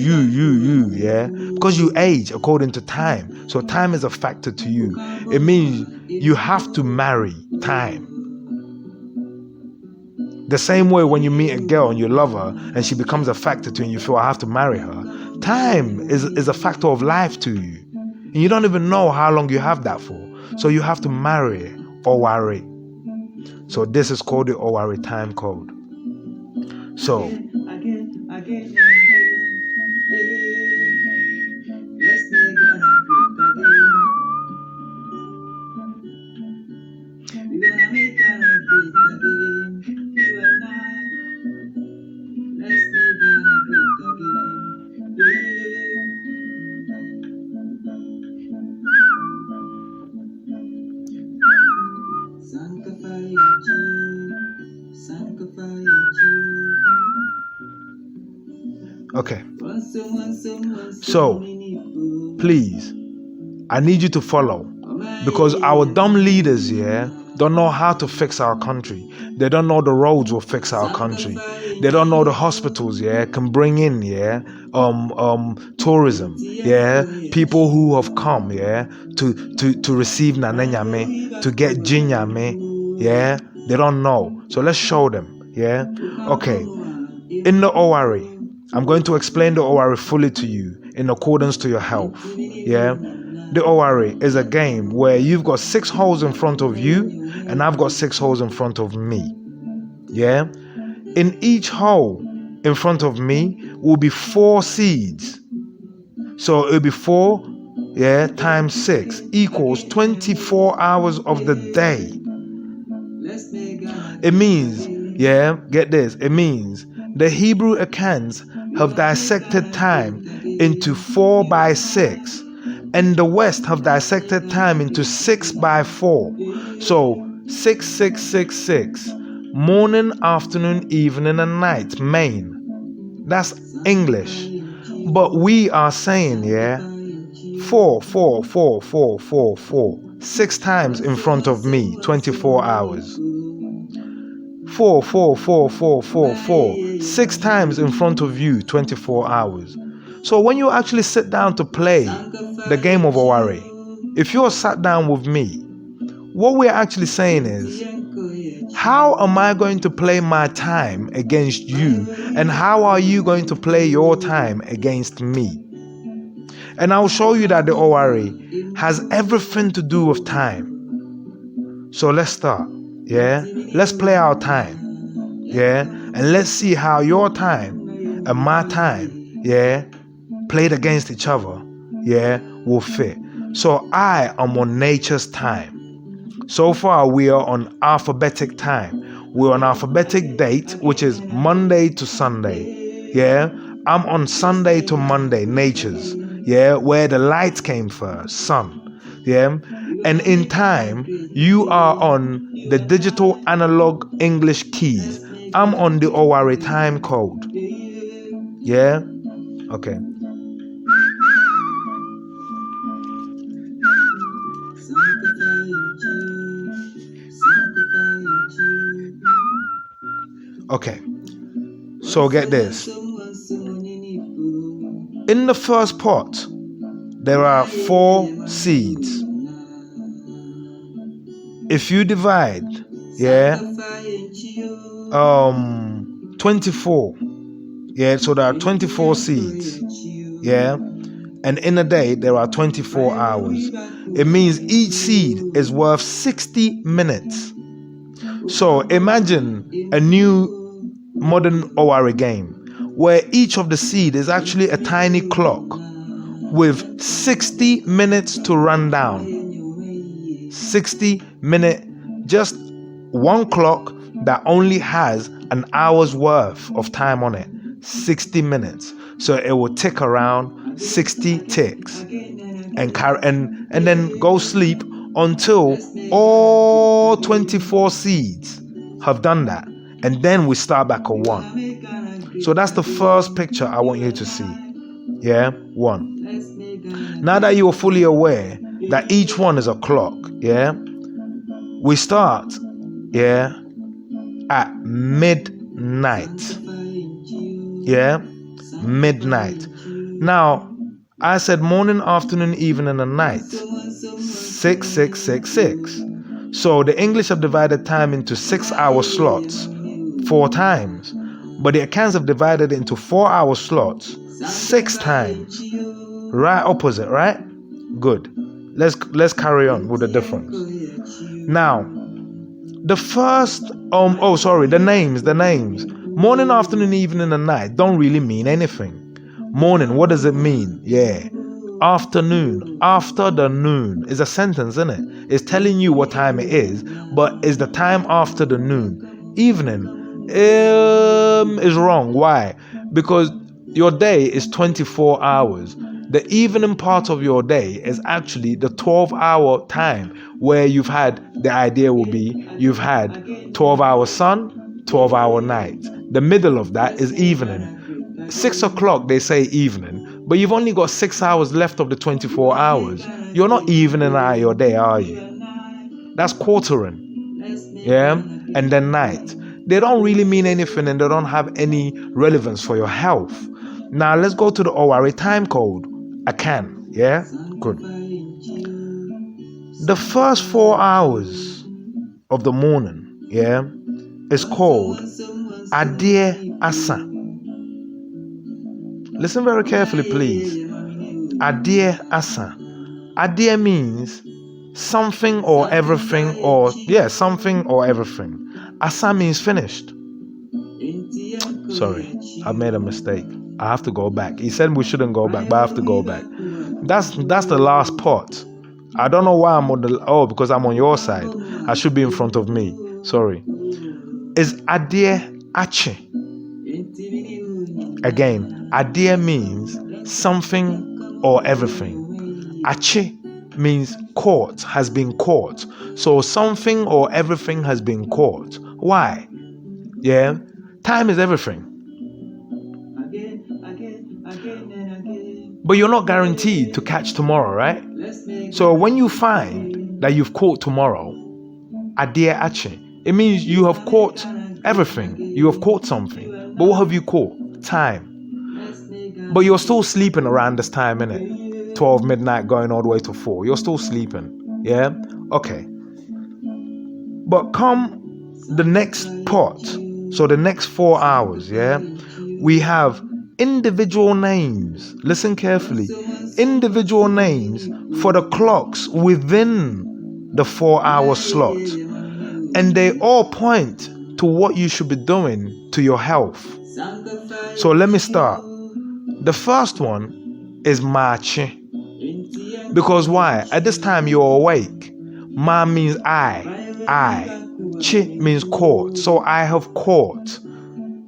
yeah? Because you age according to time. So time is a factor to you. It means you have to marry time. The same way when you meet a girl and you love her and she becomes a factor to you and you feel I have to marry her. Time is a factor of life to you. And you don't even know how long you have that for. So you have to marry Owari. So this is called the Owari time code. So okay. So please, I need you to follow, because our dumb leaders, yeah, don't know how to fix our country. They don't know the roads will fix our country. They don't know the hospitals, yeah, can bring in, yeah, tourism, yeah, people who have come, yeah, to receive Nanenyame, to get Jinyame, yeah. They don't know. So let's show them, yeah. Okay. In the Owari, I'm going to explain the Owari fully to you in accordance to your health, yeah. The Owari is a game where you've got 6 holes in front of you and I've got 6 holes in front of me, yeah. In each hole in front of me will be 4 seeds. So it'll be 4, yeah, times 6 equals 24 hours of the day. It means, yeah, get this, it means the Hebrew accounts have dissected time into 4 by 6, and the West have dissected time into 6 by 4. So 6, 6, 6, 6. Morning, afternoon, evening, and night, main. That's English. But we are saying, yeah, 4, 4, 4, 4, 4, 4. 6 times in front of me, 24 hours. 4, 4, 4, 4, 4, 4. 6 times in front of you, 24 hours. So when you actually sit down to play the game of Owari, if you're sat down with me, what we're actually saying is, how am I going to play my time against you? And how are you going to play your time against me? And I'll show you that the Owari has everything to do with time. So let's start. Yeah? Let's play our time. Yeah? And let's see how your time and my time, yeah, played against each other, yeah, will fit. So I am on nature's time. So far, we are on alphabetic time. We're on alphabetic date, which is Monday to Sunday. Yeah, I'm on Sunday to Monday, nature's. Yeah, where the light came first, sun. Yeah, and in time, you are on the digital analog English keys. I'm on the Owari time code. Yeah, okay. Okay, so get this. In the first pot, there are 4 seeds. If you divide, yeah, 24, yeah, so there are 24 seeds, yeah, and in a day there are 24 hours. It means each seed is worth 60 minutes. So imagine a new modern Owari game where each of the seed is actually a tiny clock with 60 minutes to run down. 60 minute, just one clock that only has an hour's worth of time on it. 60 minutes. So it will tick around 60 ticks and then go sleep until all 24 seeds have done that. And then we start back at 1. So that's the first picture I want you to see. Yeah, 1. Now that you are fully aware that each one is a clock, yeah, we start, yeah, at midnight. Yeah, midnight. Now, I said morning, afternoon, evening, and night. 6, 6, 6, 6. So the English have divided time into 6-hour slots 4 times, but the Akans have divided it into 4-hour slots 6 times. Right opposite, right? Good. Let's carry on with the difference. Now, the first the names. Morning, afternoon, evening, and night don't really mean anything. Morning, what does it mean? Yeah. Afternoon, after the noon is a sentence, isn't it? It's telling you what time it is, but it's the time after the noon. Evening is wrong. Why? Because your day is 24 hours. The evening part of your day is actually the 12-hour time where you've had, the idea will be, you've had 12-hour sun, 12-hour night. The middle of that is evening. 6 o'clock, they say evening, but you've only got 6 hours left of the 24 hours. You're not evening out your day, are you? That's quartering. Yeah? And then night. They don't really mean anything and they don't have any relevance for your health. Now let's go to the Owari time code. I can. Yeah? Good. The first 4 hours of the morning, yeah, is called Adie Asa. Listen very carefully, please. Adie Asa. Adie means something or everything, something or everything. Asa means finished. Sorry, I made a mistake. I have to go back. He said we shouldn't go back, but I have to go back. That's the last pot. I don't know why I'm on because I'm on your side. I should be in front of me. Sorry. Is Adie Ache. Again, Adie means something or everything. Ache means caught, has been caught. So something or everything has been caught. Why? Yeah, time is everything. But you're not guaranteed to catch tomorrow, right? So when you find that you've caught tomorrow, Adie Ache, it means you have caught everything. You have caught something. But what have you caught? Time. But you're still sleeping around this time, innit? 12 midnight going all the way to 4. You're still sleeping. Yeah? Okay. But come the next part, so the next 4 hours, yeah, we have individual names. Listen carefully. Individual names for the clocks within the 4-hour slot. And they all point to what you should be doing to your health. So let me start. The first one is Machi. Because why? At this time you're awake. Ma means I. Chi means caught. So I have caught.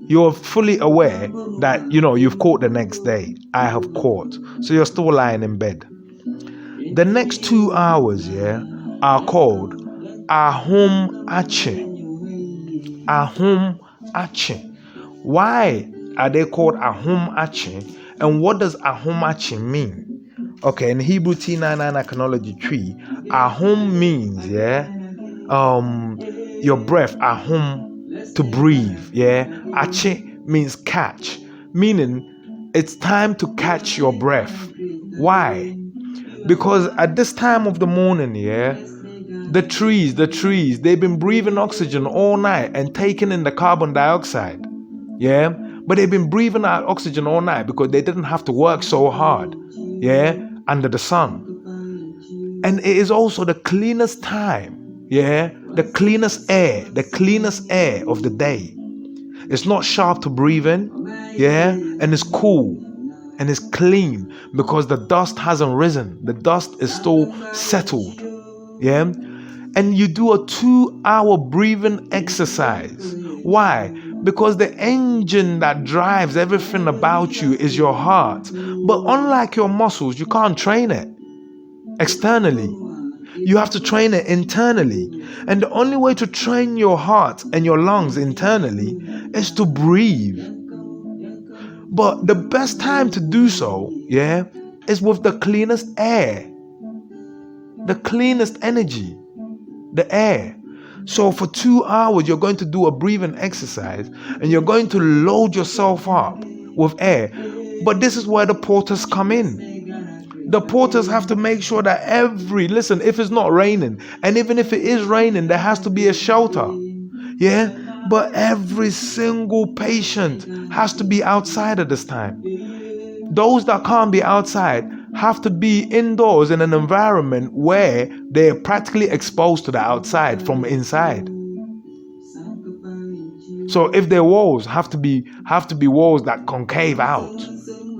You're fully aware that, you've caught the next day. I have caught. So you're still lying in bed. The next 2 hours, yeah, are called Ahum Ache. Ahum Ache. Why are they called Ahum Ache? And what does Ahum Ache mean? Okay, in Hebrew T99 iconology tree, Ahum means, your breath, Ahum, to breathe, Ache means catch, meaning it's time to catch your breath. Why? Because at this time of the morning, the trees, they've been breathing oxygen all night and taking in the carbon dioxide, but they've been breathing out oxygen all night because they didn't have to work so hard, under the sun. And it is also the cleanest time, the cleanest air of the day. It's not sharp to breathe in, and it's cool and it's clean because the dust hasn't risen. The dust is still settled, and you do a 2-hour breathing exercise. Why? Because the engine that drives everything about you is your heart. But unlike your muscles, you can't train it externally. You have to train it internally. And the only way to train your heart and your lungs internally is to breathe. But the best time to do so, is with the cleanest air, the cleanest energy, the air. So for 2 hours, you're going to do a breathing exercise and you're going to load yourself up with air. But this is where the porters come in. The porters have to make sure that if it's not raining, and even if it is raining, there has to be a shelter. But every single patient has to be outside at this time. Those that can't be outside have to be indoors in an environment where they're practically exposed to the outside from inside. So if their walls have to be walls that concave out,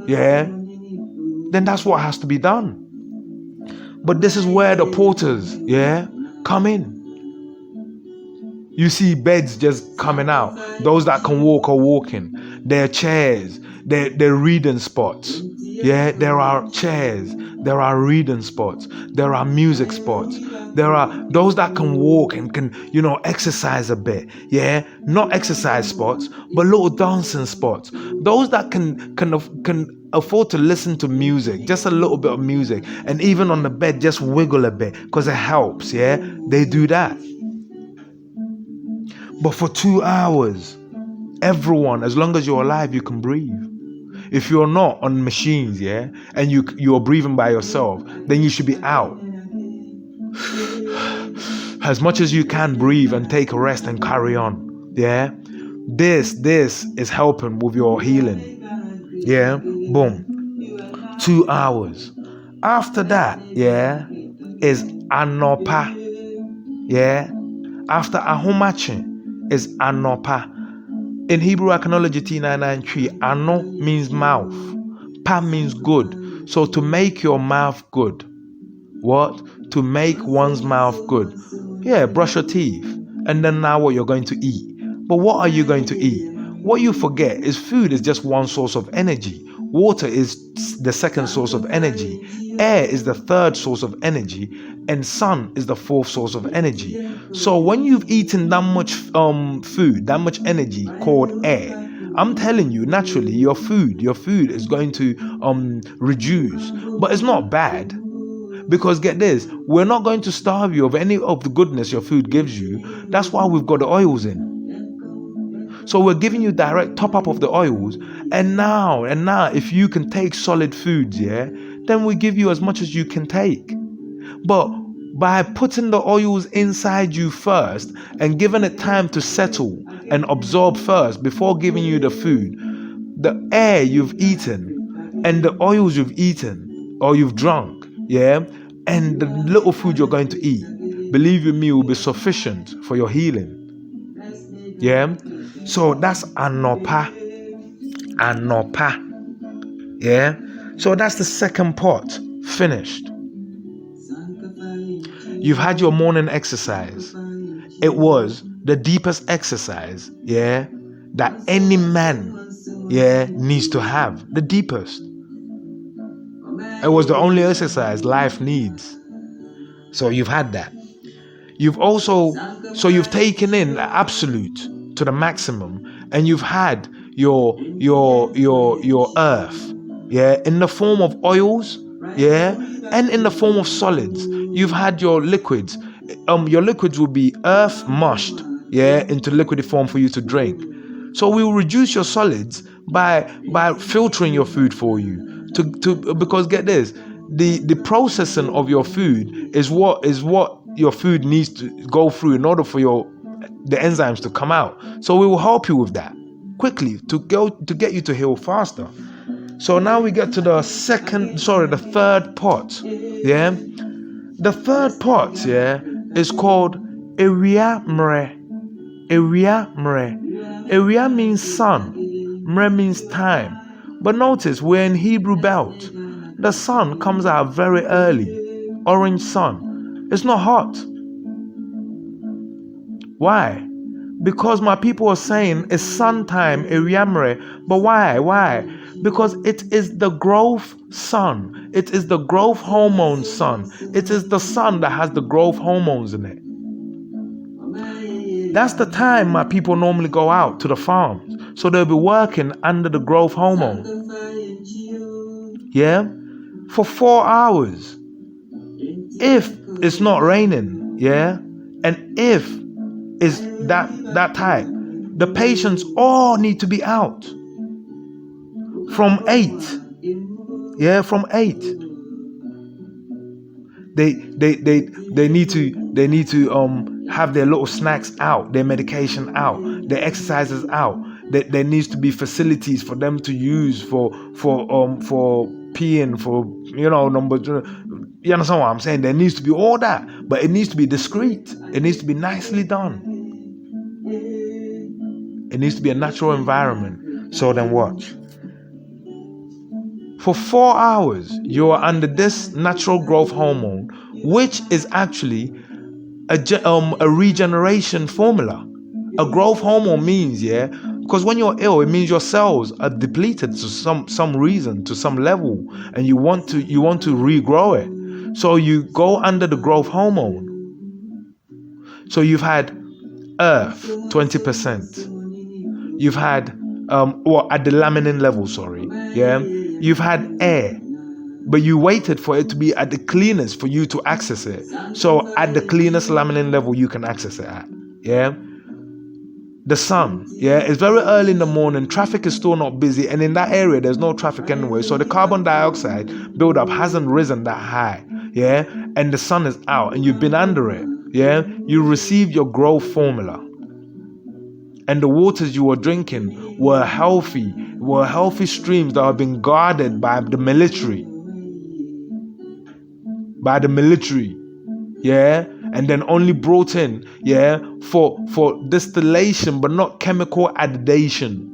then that's what has to be done. But this is where the porters, come in. You see beds just coming out. Those that can walk are walking. There are chairs. There are reading spots. There are chairs. There are reading spots. There are music spots. There are those that can walk and can, exercise a bit. Not exercise spots, but little dancing spots. Those that can afford to listen to music, just a little bit of music, and even on the bed, just wiggle a bit because it helps. They do that. But for 2 hours, everyone, as long as you're alive, you can breathe. If you're not on machines, and you are breathing by yourself, then you should be out. As much as you can, breathe and take a rest and carry on. This is helping with your healing. Boom. 2 hours. After that, is Anopa. After Ahumachi is Anopa. In Hebrew iconology T993, Ano means mouth. Pa means good. So to make your mouth good. What? To make one's mouth good. Brush your teeth. And then now what you're going to eat. But what are you going to eat? What you forget is food is just one source of energy. Water is the second source of energy. Air is the third source of energy. And sun is the fourth source of energy. So when you've eaten that much food, that much energy called air, I'm telling you, naturally, your food is going to reduce. But it's not bad. Because get this, we're not going to starve you of any of the goodness your food gives you. That's why we've got the oils in. So we're giving you direct top up of the oils. And now, if you can take solid foods, then we give you as much as you can take. But by putting the oils inside you first and giving it time to settle and absorb first before giving you the food, the air you've eaten and the oils you've eaten or you've drunk, and the little food you're going to eat, believe you me, will be sufficient for your healing. So that's anopa. So that's the second pot finished. You've had your morning exercise. It was the deepest exercise, that any man, needs to have. The deepest. It was the only exercise life needs. So you've had that. You've taken in the absolute to the maximum, and you've had your earth, in the form of oils, and in the form of solids. You've had your liquids. Your liquids will be earth mushed, into liquid form for you to drink. So we will reduce your solids by filtering your food for you. Because get this, the processing of your food is what your food needs to go through in order for the enzymes to come out. So we will help you with that quickly to get you to heal faster. So now we get to the third pot. The third pot, is called Area Mre. Area means sun, Mre means time. But notice we're in Hebrew belt. The sun comes out very early, orange sun. It's not hot. Why? Because my people are saying it's sun time, Area Mre. But why? Because it is the growth sun. It is the growth hormone sun. It is the sun that has the growth hormones in it. That's the time my people normally go out to the farms. So they'll be working under the growth hormone. For 4 hours. If it's not raining, and if it's that type, the patients all need to be out. From 8. From 8. They need to have their little snacks out, their medication out, their exercises out. There needs to be facilities for them to use for peeing, for number. You understand what I'm saying? There needs to be all that, but it needs to be discreet. It needs to be nicely done. It needs to be a natural environment. So then watch. For 4 hours, you are under this natural growth hormone, which is actually a regeneration formula. A growth hormone means, because when you're ill, it means your cells are depleted to some reason, to some level, and you want to regrow it. So you go under the growth hormone. So you've had earth, 20%. You've had at the laminin level, You've had air, but you waited for it to be at the cleanest for you to access it. So at the cleanest laminin level you can access it at. The sun, it's very early in the morning, traffic is still not busy, and in that area there's no traffic anyway, so the carbon dioxide buildup hasn't risen that high, and the sun is out and you've been under it, you received your growth formula, and the waters you were drinking were healthy streams that have been guarded by the military, and then only brought in, for distillation, but not chemical addation.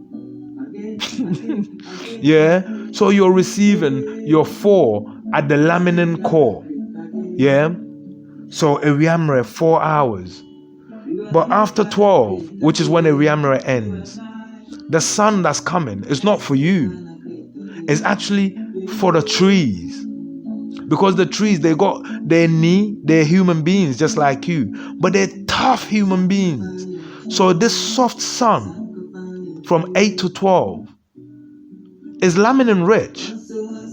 So you're receiving your 4 at the laminin core. So Area Mre 4 hours. But after 12, which is when Area Mre ends, the sun that's coming is not for you. It's actually for the trees. Because the trees, they got their knee, they're human beings just like you, but they're tough human beings. So this soft sun from 8 to 12 is laminin rich,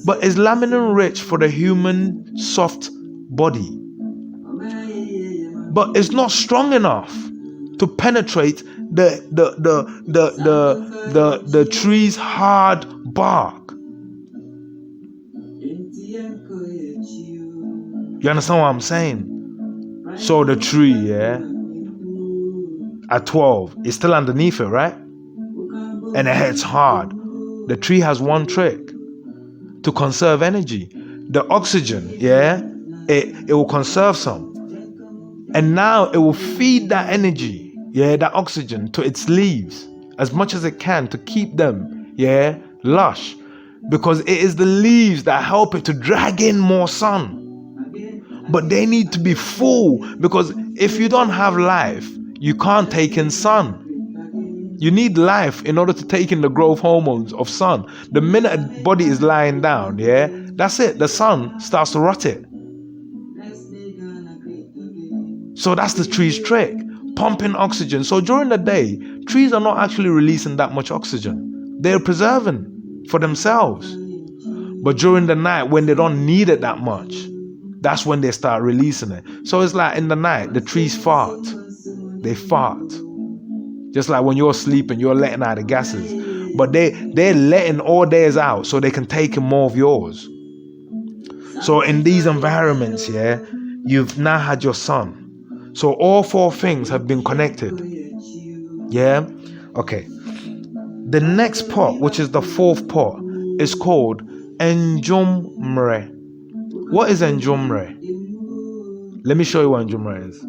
but is laminin rich for the human soft body. But it's not strong enough to penetrate the tree's hard bark. You understand what I'm saying? So the tree, yeah, at 12, is still underneath it, right? And it hits hard. The tree has one trick to conserve energy. The oxygen, yeah, it will conserve some. And now it will feed that energy, yeah, that oxygen to its leaves as much as it can to keep them, yeah, lush. Because it is the leaves that help it to drag in more sun. But they need to be full, because if you don't have life, you can't take in sun. You need life in order to take in the growth hormones of sun. The minute a body is lying down, yeah, that's it. The sun starts to rot it. So that's the tree's trick, pumping oxygen. So during the day, trees are not actually releasing that much oxygen. They're preserving for themselves. But during the night, when they don't need it that much, that's when they start releasing it. So it's like in the night, the trees fart. They fart. Just like when you're sleeping, you're letting out the gases. But they're letting all theirs out so they can take in more of yours. So in these environments, yeah, you've now had your sun. So all four things have been connected. Yeah? Okay. The next pot, which is the fourth pot, is called Njumre. What is Njumre? Let me show you what Njumre is.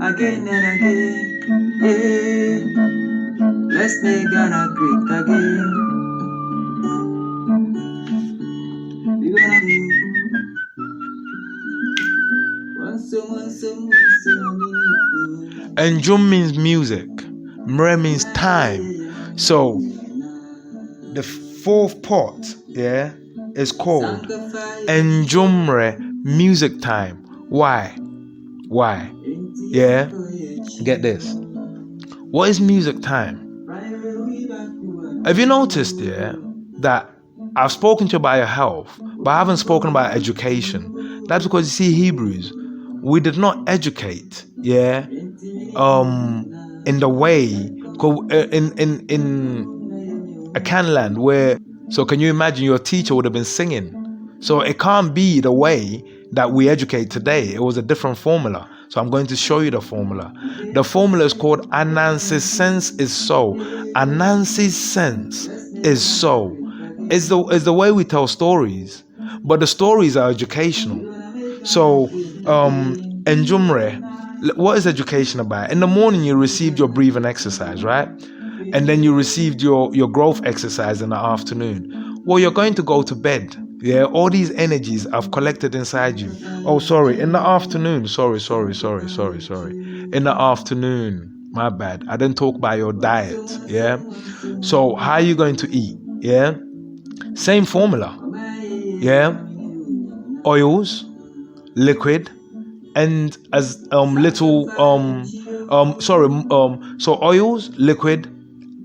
Again and again, yeah. Let's make Ghana great again. Njum means music. Mre means time. So the fourth pot, yeah, is called Njumre, music time. Why? Yeah, get this. What is music time? Have you noticed, yeah, that I've spoken to you about your health, but I haven't spoken about education? That's because, you see, Hebrews, we did not educate, yeah, in the way, in a Canland where, so can you imagine your teacher would have been singing? So it can't be the way that we educate today. It was a different formula. So I'm going to show you the formula. The formula is called Anansi's sense is so. Anansi's sense is so. It's the way we tell stories, but the stories are educational. So Njumre, what is education about? In the morning you received your breathing exercise, right? And then you received your growth exercise in the afternoon. Well, you're going to go to bed. Yeah, all these energies I've collected inside you. Oh, sorry, in the afternoon. Sorry. In the afternoon. My bad. I didn't talk about your diet. Yeah. So how are you going to eat? Yeah. Same formula. Yeah. Oils, liquid, and as little so oils, liquid,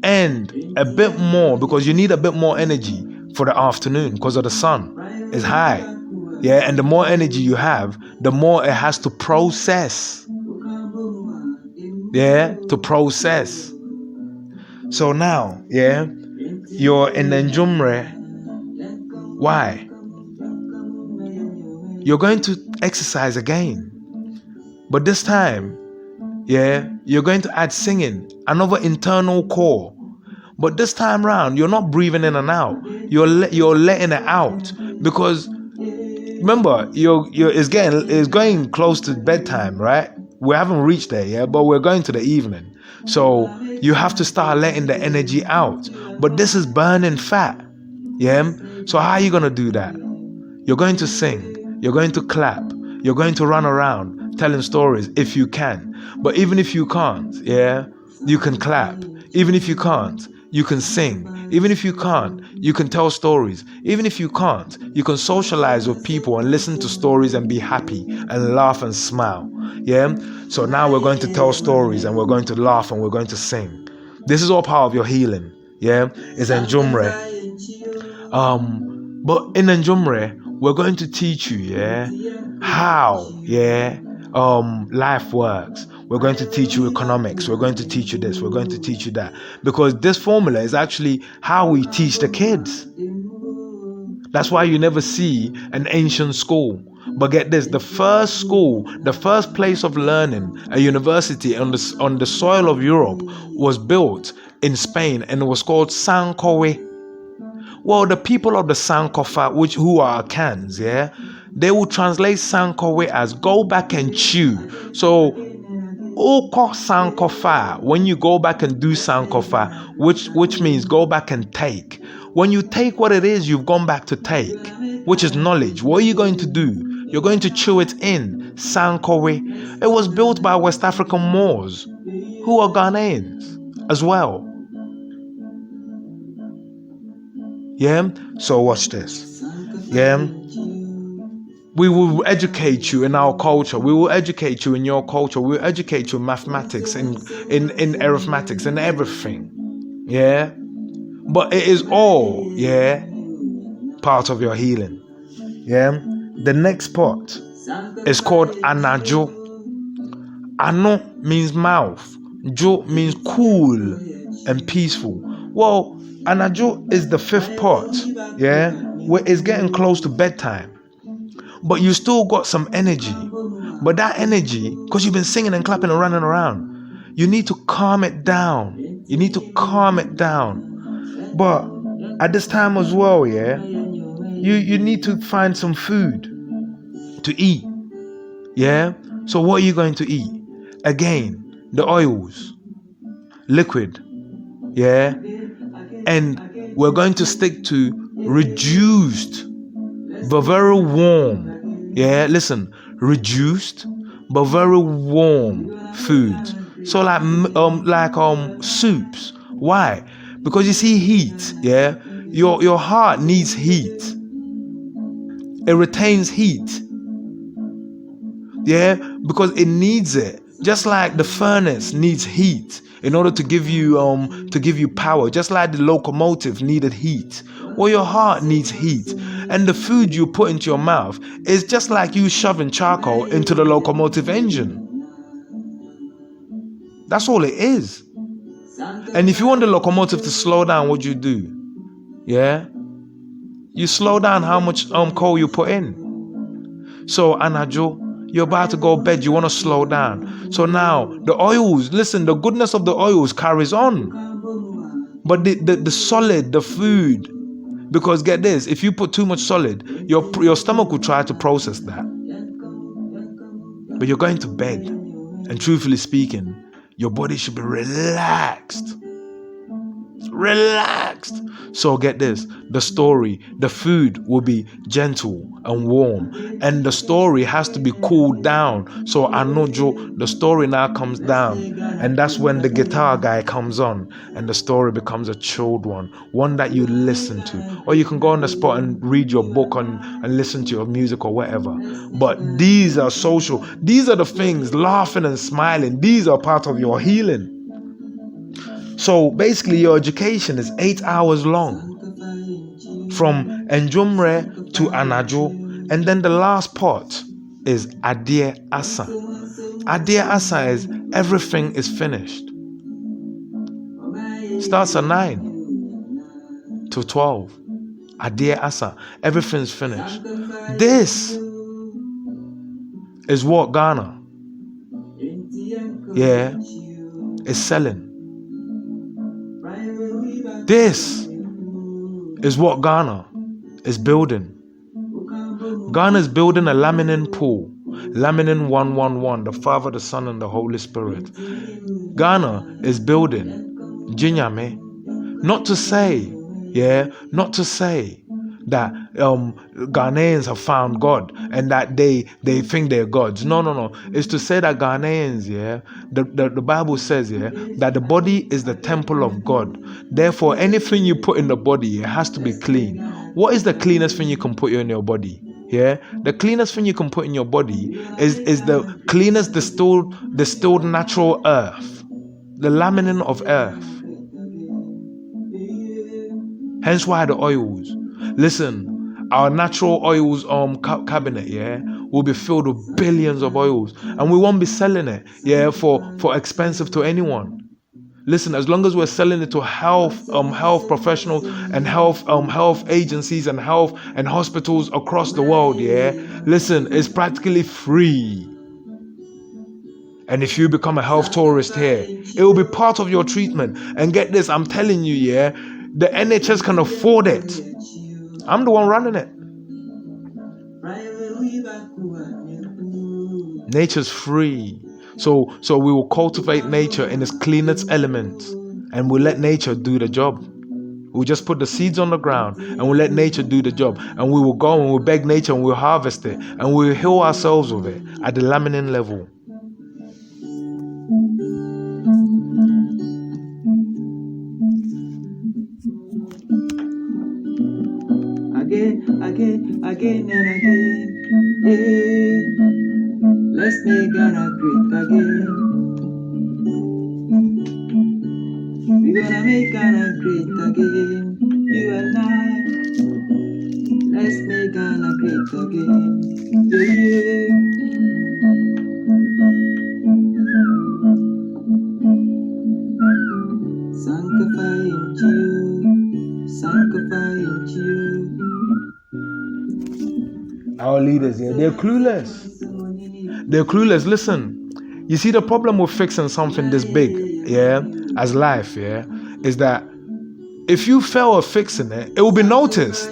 and a bit more, because you need a bit more energy for the afternoon because of the sun is high. Yeah, and the more energy you have, the more it has to process. Yeah, to process. So now, yeah, you're in Njumre. Why? You're going to exercise again. But this time, yeah, you're going to add singing, another internal core. But this time round, you're not breathing in and out. You're letting it out, because remember, it's going close to bedtime, right? We haven't reached there yet, but we're going to the evening. So you have to start letting the energy out. But this is burning fat. Yeah. So how are you gonna do that? You're going to sing. You're going to clap. You're going to run around telling stories if you can. But even if you can't, yeah, you can clap. Even if you can't, you can sing. Even if you can't, you can tell stories. Even if you can't, you can socialize with people and listen to stories and be happy and laugh and smile. Yeah? So now we're going to tell stories and we're going to laugh and we're going to sing. This is all part of your healing. Yeah? It's Njumre. But in Njumre, we're going to teach you, how, life works. We're going to teach you economics. We're going to teach you this. We're going to teach you that. Because this formula is actually how we teach the kids. That's why you never see an ancient school. But get this, the first school, the first place of learning, a university on the soil of Europe, was built in Spain, and it was called Sankowe. Well, the people of the Sankofa, who are Akans, they will translate Sankowe as go back and chew. So, Oko Sankofa, when you go back and do Sankofa, which means go back and take. When you take what it is you've gone back to take, which is knowledge, what are you going to do? You're going to chew it in. Sankowe. It was built by West African Moors, who are Ghanaians as well. So watch this. We will educate you in our culture. We will educate you in your culture. We will educate you in mathematics, in arithmetics, and everything. But it is all, part of your healing. The next part is called Anajo. Ano means mouth. Jo means cool and peaceful. Well, Anajo is the fifth part, where it's getting close to bedtime. But you still got some energy. But that energy, because you've been singing and clapping and running around, you need to calm it down. But at this time as well, you need to find some food to eat. So what are you going to eat? Again, the oils, liquid, and we're going to stick to reduced but very warm. Listen, reduced but very warm foods. So like soups. Why? Because you see heat. Your heart needs heat. It retains heat. Because it needs it. Just like the furnace needs heat in order to give you power. Just like the locomotive needed heat. Well, your heart needs heat. And the food you put into your mouth is just like you shoving charcoal into the locomotive engine. That's all it is. And if you want the locomotive to slow down, what do? You slow down how much coal you put in. So, Anajo, you're about to go to bed, you want to slow down. So now, the oils, listen, the goodness of the oils carries on. But the solid, the food, because get this, if you put too much solid, your stomach will try to process that. But you're going to bed, and truthfully speaking, your body should be relaxed. So get this, the story, the food will be gentle and warm, and the story has to be cooled down. So Anojo, the story now comes down, and that's when the guitar guy comes on, and the story becomes a chilled one that you listen to, or you can go on the spot and read your book and listen to your music or whatever. But these are social, these are the things, laughing and smiling, these are part of your healing. So basically your education is 8 hours long, from Njumre to Anajo, and then the last part is Adie Asa. Adie Asa is everything is finished. Starts at 9 to 12. Adie Asa, everything's finished. This is what Ghana, is selling. This is what Ghana is building. Ghana is building a laminin pool. Laminin 111, the Father, the Son, and the Holy Spirit. Ghana is building Jinyame. Not to say that Ghanaians have found God and that they think they're gods. No. It's to say that Ghanaians, the Bible says, that the body is the temple of God. Therefore, anything you put in the body, it has to be clean. What is the cleanest thing you can put in your body? The cleanest thing you can put in your body is the cleanest distilled natural earth, the laminin of earth. Hence why the oils. Listen, Our natural oils cabinet, yeah, will be filled with billions of oils, and we won't be selling it, yeah, for expensive to anyone. Listen, as long as we're selling it to health professionals and health agencies and health and hospitals across the world, yeah. Listen, it's practically free. And if you become a health tourist here, it will be part of your treatment. And get this, I'm telling you, yeah, the NHS can afford it. I'm the one running it. Nature's free. So we will cultivate nature in its cleanest elements, and we'll let nature do the job. We'll just put the seeds on the ground and we'll let nature do the job. And we will go and we'll beg nature and we'll harvest it. And we'll heal ourselves with it at the laminin level. Again and again. Hey, let's make Ghana great again. We're gonna make Ghana great again. You and I. Let's make Ghana great again. Yeah. Sanctifying you. Our leaders, yeah, they're clueless. They're clueless. Listen, you see the problem with fixing something this big, yeah, as life, yeah, is that if you fail at fixing it, it will be noticed.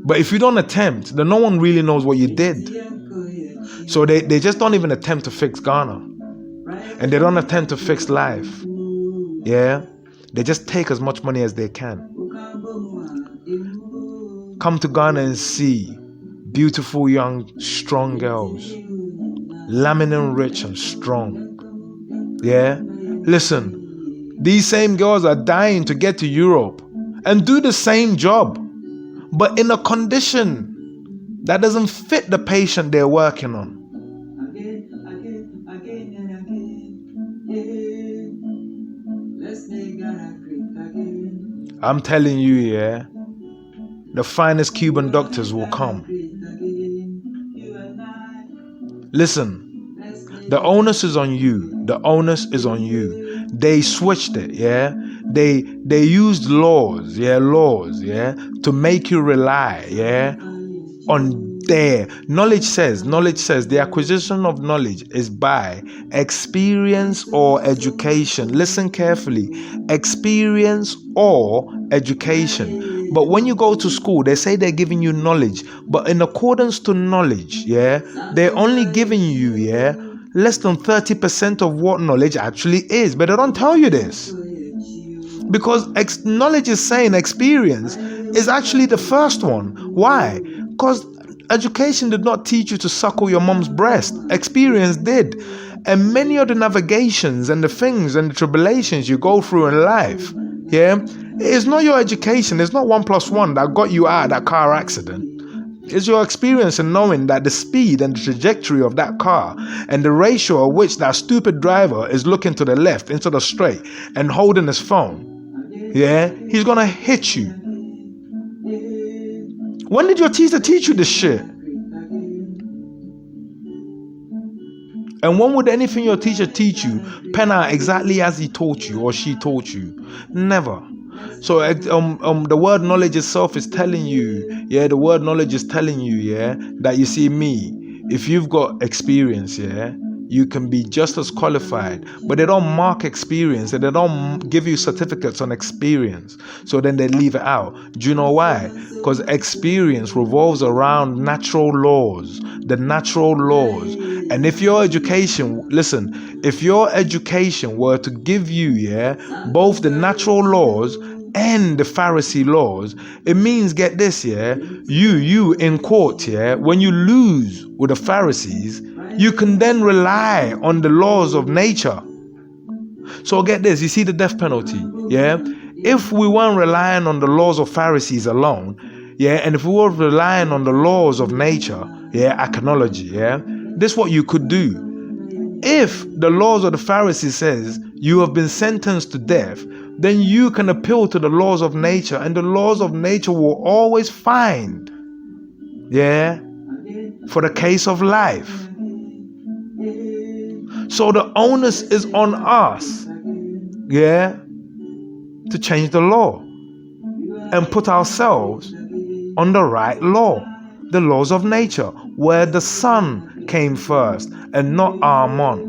But if you don't attempt, then no one really knows what you did. So they just don't even attempt to fix Ghana. And they don't attempt to fix life. Yeah? They just take as much money as they can. Come to Ghana and see beautiful, young, strong girls. Laminin rich and strong. Yeah? Listen, these same girls are dying to get to Europe and do the same job, but in a condition that doesn't fit the patient they're working on. I'm telling you, yeah, the finest Cuban doctors will come. Listen, the onus is on you. The onus is on you. They switched it, yeah. They used laws, yeah, to make you rely, yeah, on their knowledge says the acquisition of knowledge is by experience or education. Listen carefully, experience or education. But when you go to school, they say they're giving you knowledge, but in accordance to knowledge, yeah, they're only giving you, yeah, less than 30% of what knowledge actually is. But they don't tell you this, because knowledge is saying experience is actually the first one. Why? Because education did not teach you to suckle your mom's breast. Experience did. And many of the navigations and the things and the tribulations you go through in life, yeah, it's not your education. It's not 1 + 1 that got you out of that car accident. It's your experience in knowing that the speed and the trajectory of that car and the ratio at which that stupid driver is looking to the left instead of straight and holding his phone, yeah, he's gonna hit you. When did your teacher teach you this shit? And when would anything your teacher teach you pan out exactly as he taught you or she taught you? Never. So the word knowledge itself is telling you, yeah, the word knowledge is telling you, yeah, that you see me, if you've got experience, yeah, you can be just as qualified, but they don't mark experience and they don't give you certificates on experience. So then they leave it out. Do you know why? Because experience revolves around natural laws, the natural laws. And if your education, listen, if your education were to give you, yeah, both the natural laws and the Pharisee laws, it means, get this, yeah, you in court, yeah, when you lose with the Pharisees, you can then rely on the laws of nature. So get this, you see the death penalty, yeah? If we weren't relying on the laws of Pharisees alone, yeah, and if we were relying on the laws of nature, yeah, archaeology, yeah, this is what you could do. If the laws of the Pharisees says you have been sentenced to death, then you can appeal to the laws of nature, and the laws of nature will always find, for the case of life. So the onus is on us, to change the law and put ourselves on the right law, the laws of nature, where the sun came first and not Armon.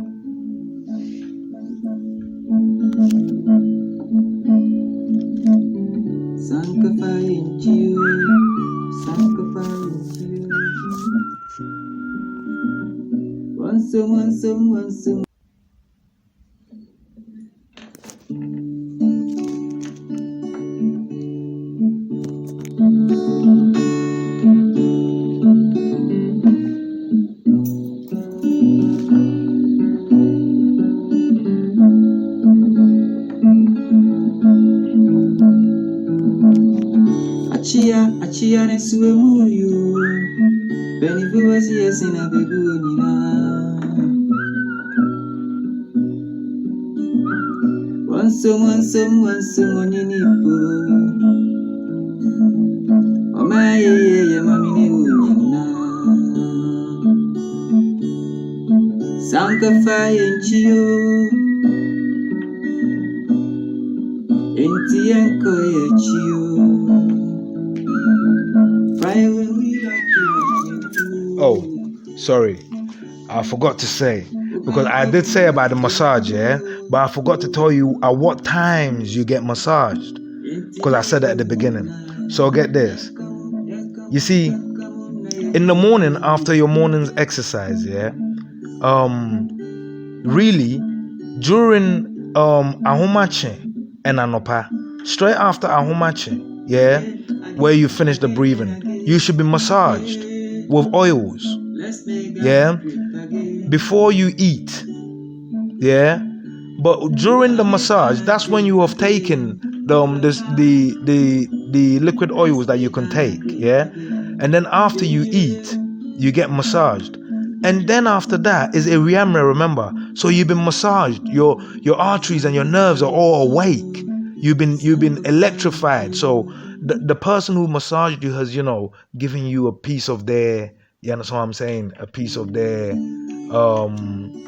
Once. Achia ne suwe muyu Beni buwasi yesina bebu nina Wansum oninipo Oma ye mamine unina Sanka faye nchiyo Enti yanko ye chiyo. Oh, sorry. I forgot to say, because I did say about the massage, but I forgot to tell you at what times you get massaged, because I said that at the beginning. So get this. You see, in the morning after your morning's exercise, really during ahumachi and anopa, straight after ahumachi, where you finish the breathing, you should be massaged with oils, before you eat, but during the massage, that's when you have taken the liquid oils that you can take, and then after you eat, you get massaged, and then after that is Iriamre, remember, so you've been massaged, your arteries and your nerves are all awake, you've been electrified, so the person who massaged you has, given you a piece of their, you understand what I'm saying? A piece of their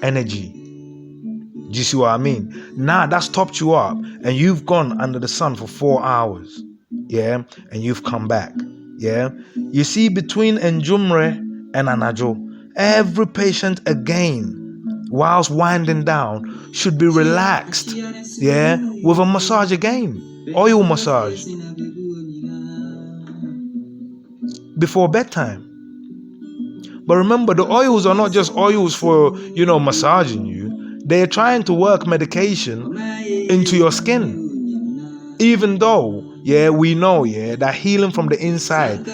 energy. Do you see what I mean? Now that's topped you up and you've gone under the sun for 4 hours. And you've come back. You see, between Njumre and Anajo, every patient again, whilst winding down, should be relaxed. With a massage again. Oil massage. Before bedtime. But remember, the oils are not just oils for, massaging you. They're trying to work medication into your skin. Even though, we know, that healing from the inside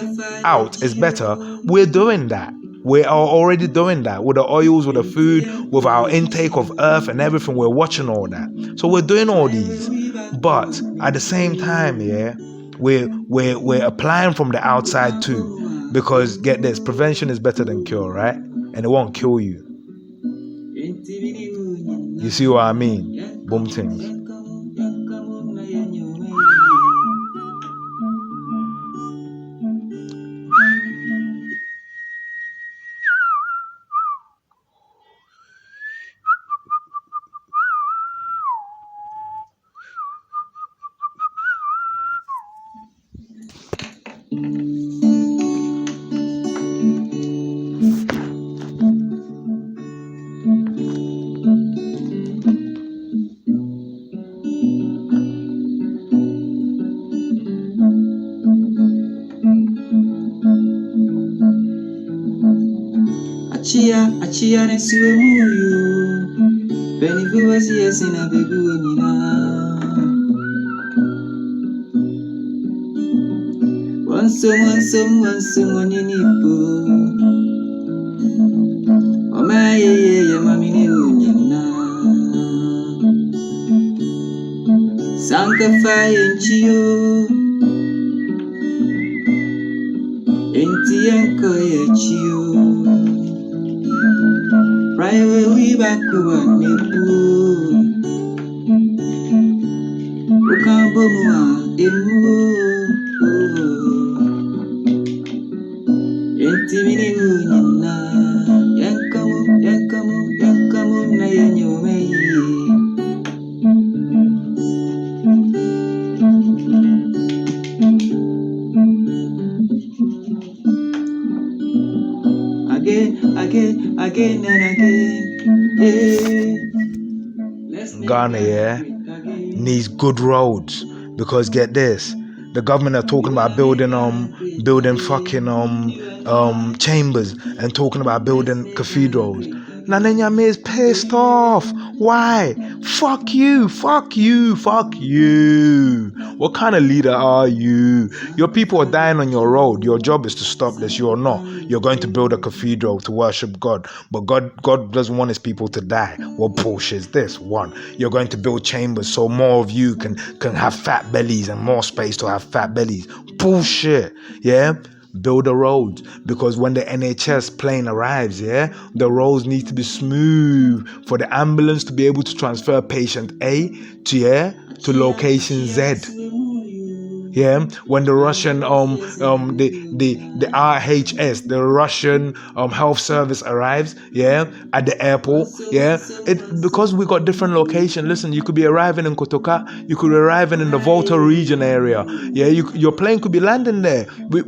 out is better, we're doing that. We are already doing that with the oils, with the food, with our intake of earth and everything. We're watching all that. So we're doing all these. But at the same time, we're applying from the outside too. Because get this, prevention is better than cure, right? And it won't kill you. You see what I mean? Boom things. Achia ne suwe muyu Beni buwasi yesina bebu nina Wansum oninipo Oma ye mamine unina Sanka faye nchiyo Enti yanko ye chiyo Right we back to one Yabomwa emu Entimini unyina Yankamu na yenyomei Again and again. Ghana, yeah, needs good roads, because get this, the government are talking about building fucking chambers and talking about building cathedrals. Nananyame is pissed off. Why? Fuck you. What kind of leader are you? Your people are dying on your road. Your job is to stop this. You're not. You're going to build a cathedral to worship God. But God doesn't want his people to die. What bullshit is this? One, you're going to build chambers so more of you can have fat bellies and more space to have fat bellies. Bullshit. Yeah? Build a road, because when the NHS plane arrives, yeah, the roads need to be smooth for the ambulance to be able to transfer patient A to location Z. Yeah, when the Russian the RHS, the Russian health service arrives, yeah, at the airport, yeah, because we got different location. Listen, you could be arriving in Kotoka, you could be arriving in the Volta region area, yeah, your plane could be landing there. We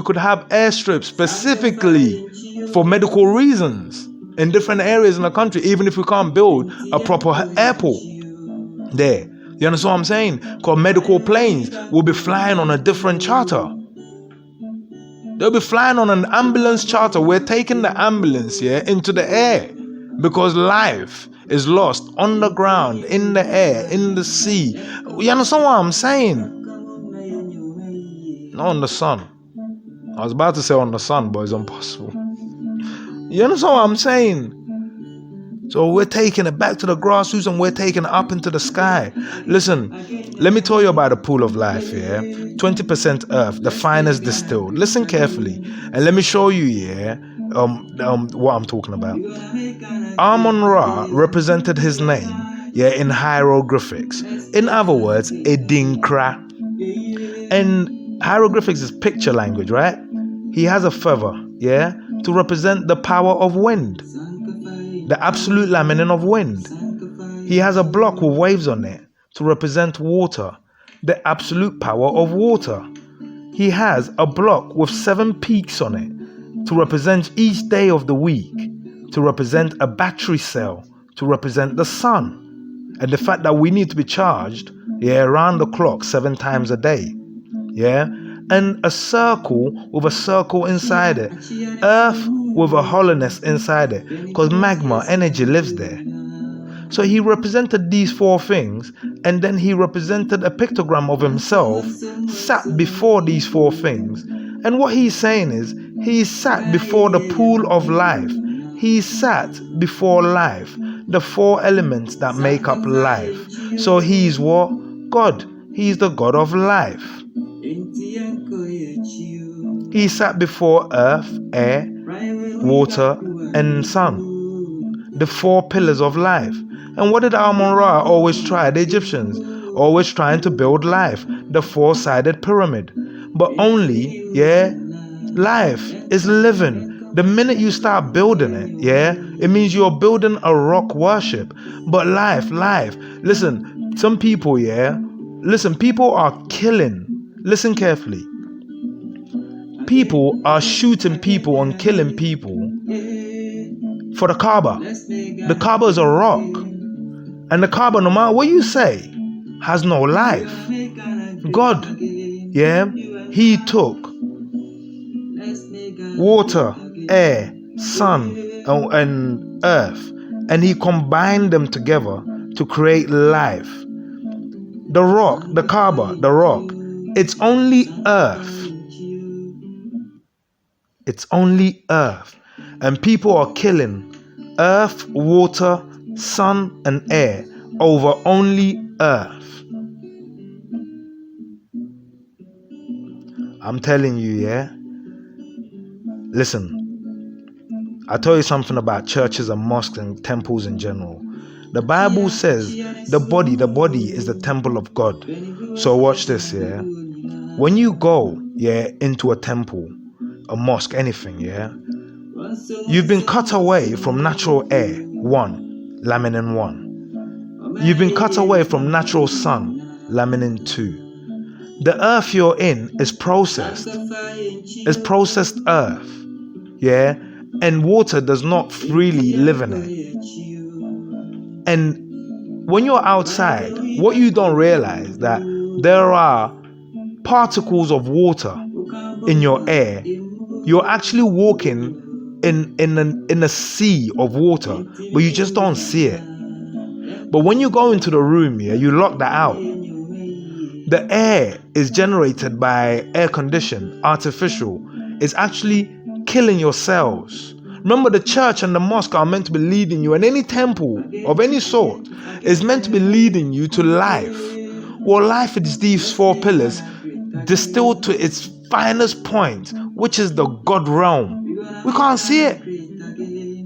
could have airstrips specifically for medical reasons in different areas in the country, even if we can't build a proper airport there. You understand what I'm saying? Because medical planes will be flying on a different charter. They'll be flying on an ambulance charter. We're taking the ambulance into the air, because life is lost on the ground, in the air, in the sea. You understand what I'm saying? Not on the sun. I was about to say on the sun, but it's impossible. You understand what I'm saying? So we're taking it back to the grassroots and we're taking it up into the sky. Listen, let me tell you about the pool of life here. 20% earth, the finest distilled. Listen carefully and let me show you what I'm talking about. Amun-Ra represented his name in hieroglyphics. In other words, Edinkra. And hieroglyphics is picture language, right? He has a feather, to represent the power of wind. The absolute laminin of wind. He has a block with waves on it to represent water, the absolute power of water. He has a block with 7 peaks on it to represent each day of the week, to represent a battery cell, to represent the sun, and the fact that we need to be charged around the clock 7 times a day. And a circle with a circle inside it. Earth with a hollowness inside it, because magma energy lives there. So he represented these 4 things, and then he represented a pictogram of himself sat before these 4 things. And what he's saying is, he sat before the pool of life. He sat before life, the 4 elements that make up life. So he's what? God. He's the God of life. He sat before earth, air, water, and sun, the 4 pillars of life. And what did Amun-Ra always try? The Egyptians always trying to build life, the 4-sided pyramid. But only, life is living. The minute you start building it, it means you're building a rock worship. But life. Listen, some people, people are killing. Listen carefully. People are shooting people and killing people for the Kaaba. The Kaaba is a rock. And the Kaaba, no matter what you say, has no life. God, he took water, air, sun, and earth, and he combined them together to create life. The rock, the Kaaba, the rock, it's only earth. It's only earth. And people are killing earth, water, sun, and air over only earth. I'm telling you, Listen, I'll tell you something about churches and mosques and temples in general. The Bible says the body is the temple of God. So watch this, yeah. When you go, yeah, into a temple, a mosque, anything, yeah, you've been cut away from natural air, one, laminin 1. You've been cut away from natural sun, laminin 2. The earth you're in is processed. It's processed earth, yeah, and water does not freely live in it. And when you're outside, what you don't realize that there are particles of water in your air. You're actually walking in a sea of water, but you just don't see it. But when you go into the room, yeah, you lock that out. The air is generated by air condition, artificial. It's actually killing your cells. Remember, the church and the mosque are meant to be leading you, and any temple of any sort is meant to be leading you to life. Well, life is these 4 pillars distilled to its finest point, which is the God realm. We can't see it.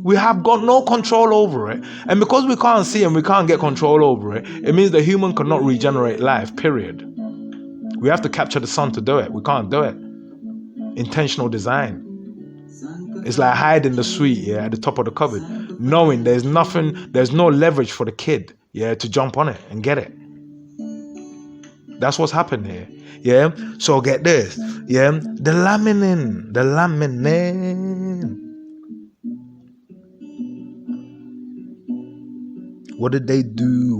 We have got no control over it. And because we can't see and we can't get control over it, it means the human cannot regenerate life, period. We have to capture the sun to do it. We can't do it. Intentional design. It's like hiding the sweet, yeah, at the top of the cupboard, knowing there's no leverage for the kid, yeah, to jump on it and get it. That's what's happened here, yeah. So get this, yeah, the laminin. What did they do?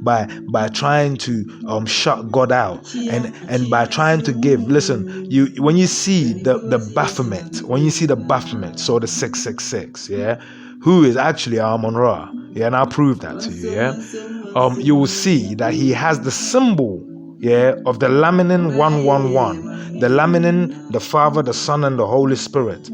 By trying to shut God out and by trying to give. Listen, when you see the Baphomet, so the 666, yeah, who is actually Amon-Ra, yeah, and I'll prove that to you, yeah. You will see that he has the symbol, yeah, of the laminin 111, the laminin, the Father, the Son, and the Holy Spirit,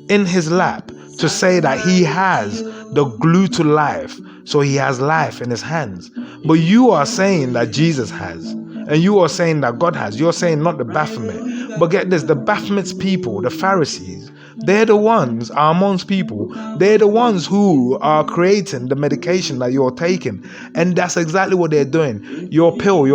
in his lap, to say that he has the glue to life. So he has life in his hands. But you are saying that Jesus has. And you are saying that God has. You're saying not the Baphomet. But get this, the Baphomet's people, the Pharisees, they're the ones, Amon's people, they're the ones who are creating the medication that you're taking. And that's exactly what they're doing. Your pill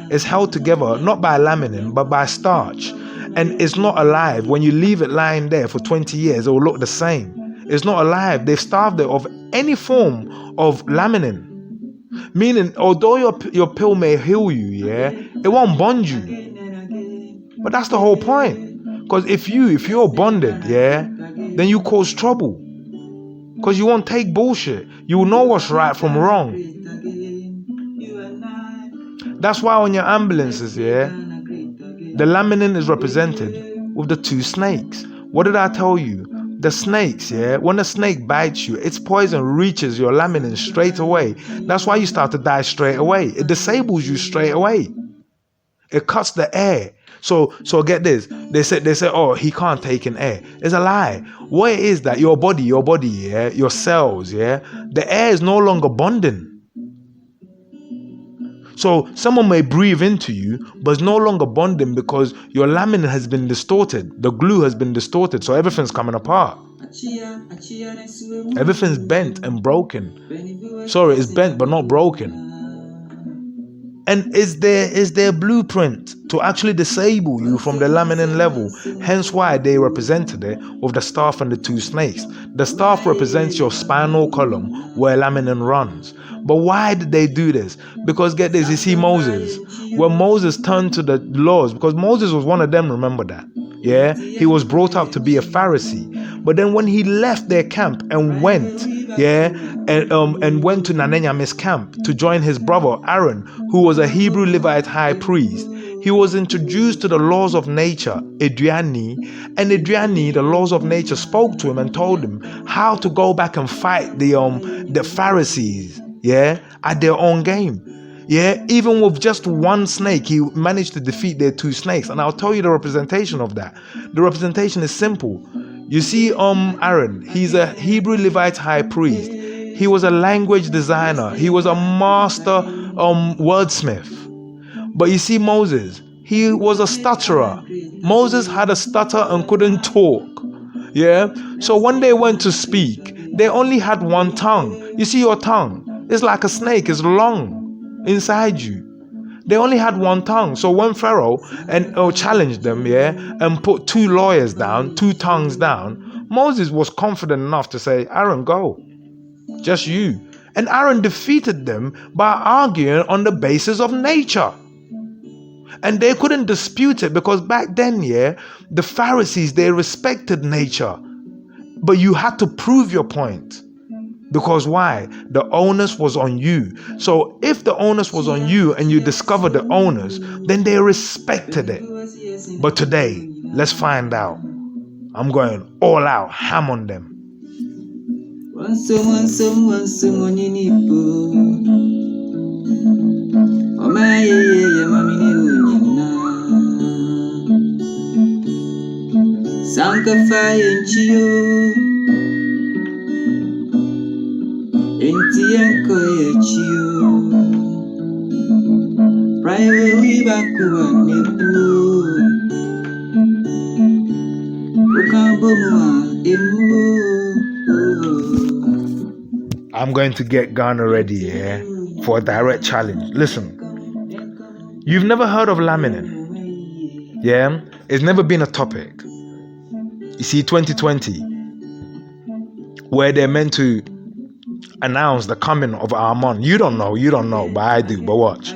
is held together not by laminin, but by starch. And it's not alive. When you leave it lying there for 20 years, it will look the same. It's not alive. They've starved it of any form of laminin. Meaning, although your pill may heal you, yeah, it won't bond you. But that's the whole point. Because if you're bonded, yeah, then you cause trouble. Because you won't take bullshit. You will know what's right from wrong. That's why on your ambulances, yeah, the laminin is represented with the 2 snakes. What did I tell you? The snakes, yeah, when a snake bites you, its poison reaches your laminin straight away. That's why you start to die straight away. It disables you straight away. It cuts the air. So get this. They say, oh, he can't take in air. It's a lie. What it is that your body, yeah, your cells, yeah, the air is no longer bonding. So someone may breathe into you, but it's no longer bonding because your laminin has been distorted. The glue has been distorted, so everything's coming apart. Everything's bent and broken. Sorry, it's bent but not broken. And is there a blueprint to actually disable you from the laminin level? Hence why they represented it with the staff and the 2 snakes. The staff represents your spinal column where laminin runs. But why did they do this? Because get this, you see Moses. When Moses turned to the laws, because Moses was one of them, remember that. Yeah, he was brought up to be a Pharisee. But then when he left their camp and went, yeah, and went to Nanenyame's camp to join his brother Aaron, who was a Hebrew Levite high priest, he was introduced to the laws of nature, Adriani, and Adriani, the laws of nature, spoke to him and told him how to go back and fight the Pharisees, yeah, at their own game. Yeah, even with just 1 snake, he managed to defeat their 2 snakes. And I'll tell you the representation of that. The representation is simple. You see, Aaron, he's a Hebrew Levite high priest. He was a language designer. He was a master wordsmith. But you see Moses, he was a stutterer. Moses had a stutter and couldn't talk. Yeah. So when they went to speak, they only had one tongue. You see your tongue? It's like a snake, it's long inside you. They only had one tongue. So when Pharaoh challenged them, and put 2 lawyers down, 2 tongues down, Moses was confident enough to say, Aaron, go. Just you. And Aaron defeated them by arguing on the basis of nature. And they couldn't dispute it because back then, the Pharisees, they respected nature. But you had to prove your point. Because why? The onus was on you. So if the onus was on you and you discovered the onus, then they respected it. But today, let's find out. I'm going all out, ham on them. I'm going to get Ghana ready for a direct challenge. Listen, you've never heard of laminin. It's never been a topic. You see, 2020, where they're meant to announce the coming of Armon. You don't know, but I do. But watch.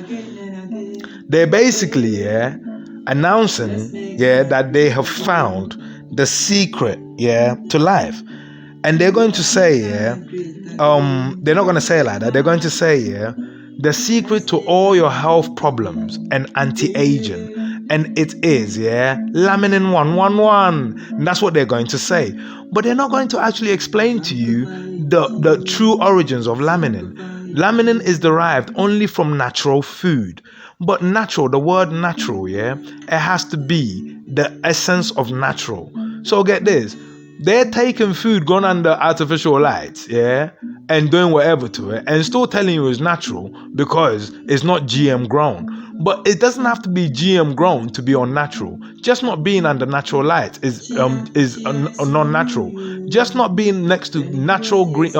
They're basically announcing that they have found the secret to life. And they're going to say they're not going to say it like that. They're going to say the secret to all your health problems and anti-aging. And it is, laminin 111. And that's what they're going to say. But they're not going to actually explain to you the true origins of laminin. Laminin is derived only from natural food. But natural, the word natural, it has to be the essence of natural. So get this. They're taking food gone under artificial lights, and doing whatever to it, and still telling you it's natural because it's not GM grown. But it doesn't have to be GM grown to be unnatural. Just not being under natural light is non-natural. Just not being next to natural green,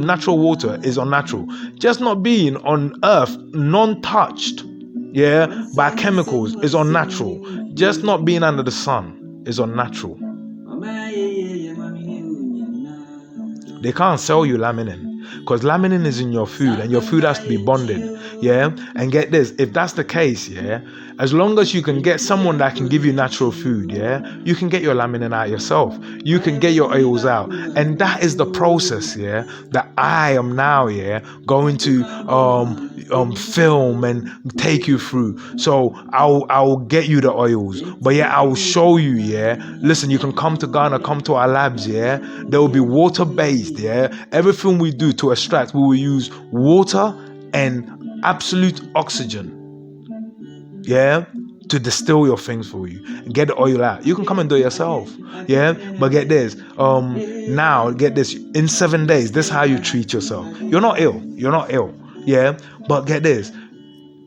natural water is unnatural. Just not being on earth non-touched, by chemicals is unnatural. Just not being under the sun is unnatural. They can't sell you laminin because laminin is in your food and your food has to be bonded. And get this, if that's the case, as long as you can get someone that can give you natural food, you can get your laminin out yourself. You can get your oils out. And that is the process, that I am now, going to film and take you through. So I'll get you the oils, but I will show you, listen, you can come to Ghana, come to our labs, there will be water based, everything we do to extract, we will use water and absolute oxygen, to distill your things for you and get the oil out. You can come and do it yourself, but get this, now get this, in 7 days, this is how you treat yourself. You're not ill, but get this,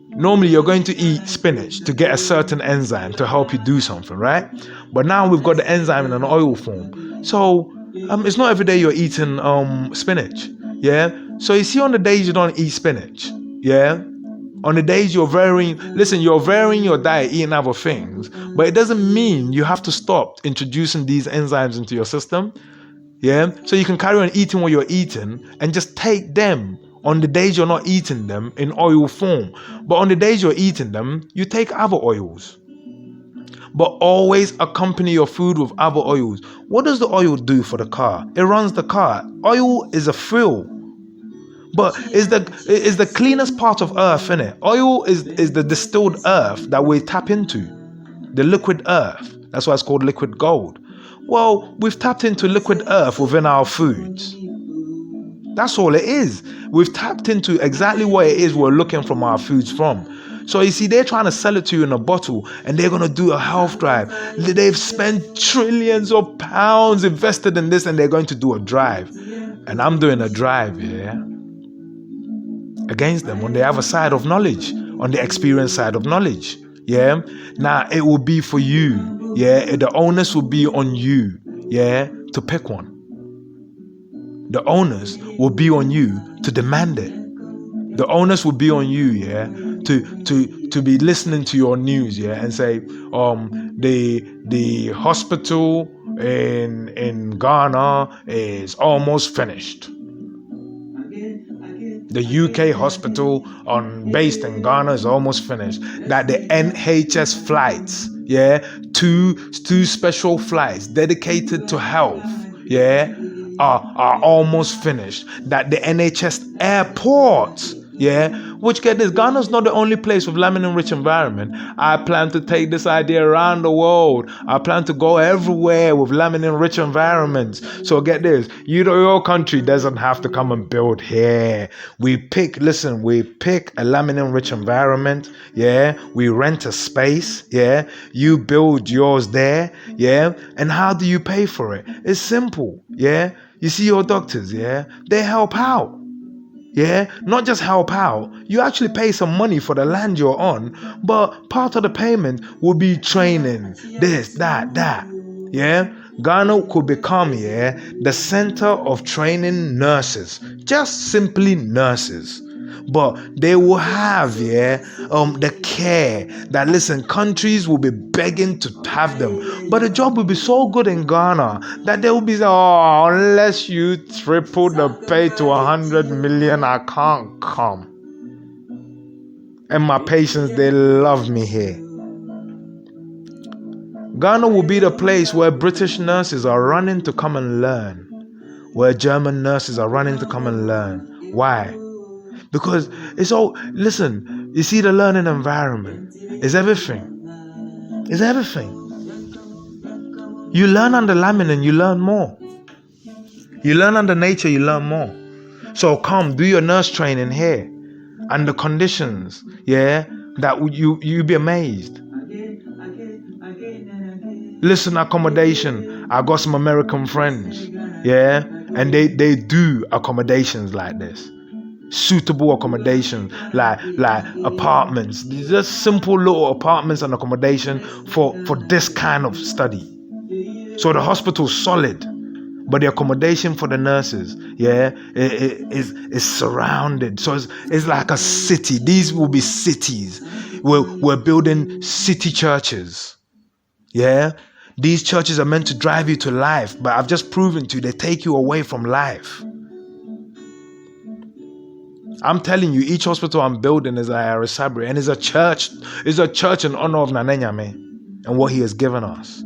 normally you're going to eat spinach to get a certain enzyme to help you do something, right? But now we've got the enzyme in an oil form, so it's not every day you're eating spinach, so you see, on the days you don't eat spinach, on the days you're varying your diet, eating other things, but it doesn't mean you have to stop introducing these enzymes into your system, so you can carry on eating what you're eating and just take them on the days you're not eating them in oil form. But on the days you're eating them, you take other oils. But always accompany your food with other oils. What does the oil do for the car? It runs the car. Oil is a fuel. But it's the cleanest part of earth, innit? Oil is the distilled earth that we tap into. The liquid earth. That's why it's called liquid gold. Well, we've tapped into liquid earth within our foods. That's all it is. We've tapped into exactly what it is we're looking from our foods from. So you see, they're trying to sell it to you in a bottle and they're going to do a health drive. They've spent trillions of pounds invested in this and they're going to do a drive. And I'm doing a drive, against them on the other side of knowledge, on the experience side of knowledge. Now it will be for you. The onus will be on you, to pick one. the onus will be on you to demand it. The onus will be on you, yeah, to be listening to your news, yeah, and say, the hospital in Ghana is almost finished. The UK hospital based in Ghana is almost finished. That the NHS flights, yeah, two special flights dedicated to health, yeah, are almost finished. That the NHS airports, yeah, which get this, Ghana's not the only place with laminin-rich environment. I plan to take this idea around the world. I plan to go everywhere with laminin-rich environments. So get this, your country doesn't have to come and build here. We pick a laminin-rich environment, yeah. We rent a space, yeah. You build yours there, yeah. And how do you pay for it? It's simple, yeah. You see your doctors, yeah, they help out. Yeah, not just help out. You actually pay some money for the land you're on, but part of the payment will be training, this, that. Yeah, Ghana could become, yeah, the center of training nurses, just simply nurses. But they will have, yeah, the care that, listen, countries will be begging to have them. But the job will be so good in Ghana that they will be, unless you triple the pay to 100 million, I can't come. And my patients, they love me here. Ghana will be the place where British nurses are running to come and learn, where German nurses are running to come and learn. Why? Because it's all, listen, you see, the learning environment is everything. It's everything. You learn under laminin, you learn more. You learn under nature, you learn more. So come, do your nurse training here. And the conditions, yeah, that you'd be amazed. Listen, accommodation. I got some American friends, yeah, and they do accommodations like this. Suitable accommodation, like apartments, just simple little apartments and accommodation for this kind of study. So the hospital's solid, but the accommodation for the nurses, yeah, is surrounded. So it's like a city. These will be cities. We're building city churches, yeah. These churches are meant to drive you to life, but I've just proven to you they take you away from life. I'm telling you, each hospital I'm building is a Sabri, and is a church in honor of Nanenyame and what he has given us.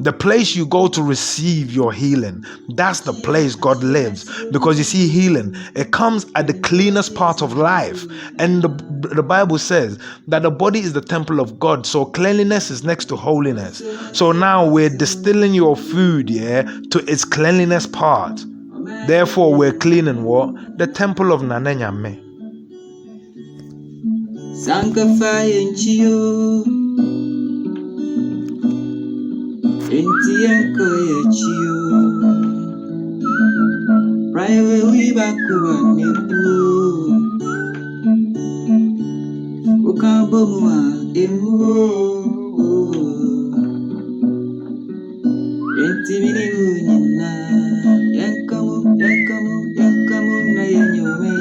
The place you go to receive your healing, that's the place God lives. Because you see, healing, it comes at the cleanest part of life. And the Bible says that the body is the temple of God. So cleanliness is next to holiness. So now we're distilling your food, yeah, to its cleanliness part. Therefore, we're cleaning what? The temple of Nanenyame. Sanctify in Chio. Intianko Chio. Private Wibakuba Nipu. Ukabumwa Imu. Intimini Unina. Yankamu na yenyome.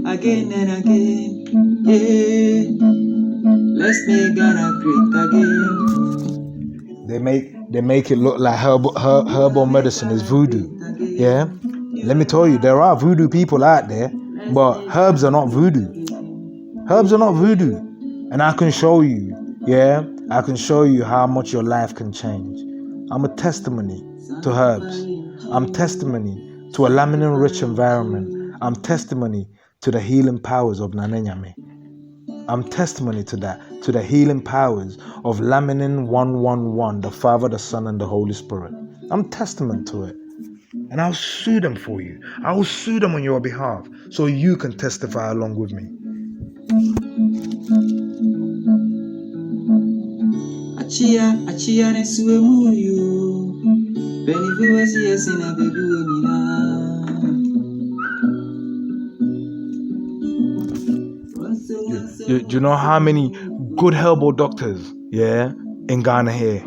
Again and again, yeah. Let's make Ghana great again. They make it look like herbal medicine is voodoo, yeah. Let me tell you, there are voodoo people out there, but herbs are not voodoo. Herbs are not voodoo. And I can show you, yeah, I can show you how much your life can change. I'm a testimony to herbs. I'm testimony to a laminin-rich environment. I'm testimony to the healing powers of Nanenyame. I'm testimony to that, to the healing powers of Laminin 111, the Father, the Son, and the Holy Spirit. I'm testament to it. And I'll sue them for you. I will sue them on your behalf so you can testify along with me. Achia ne suemu you. Beni yes in a bedu nina. Do you know how many good herbal doctors, yeah, in Ghana here?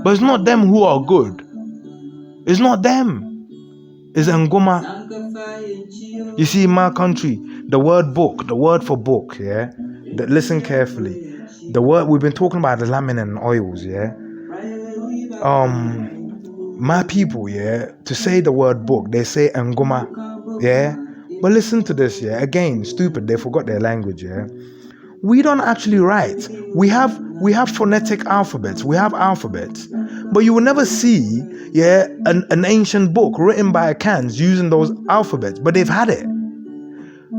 But it's not them who are good. It's not them. It's Ngoma. You see, in my country, the word book, the word for book, yeah, listen carefully. The word we've been talking about the laminin and oils, yeah. My people, yeah, to say the word book, they say Ngoma, yeah. But listen to this, yeah. Again, stupid, they forgot their language, yeah. We don't actually write. We have phonetic alphabets. We have alphabets, but you will never see, yeah, an ancient book written by Akans using those alphabets. But they've had it.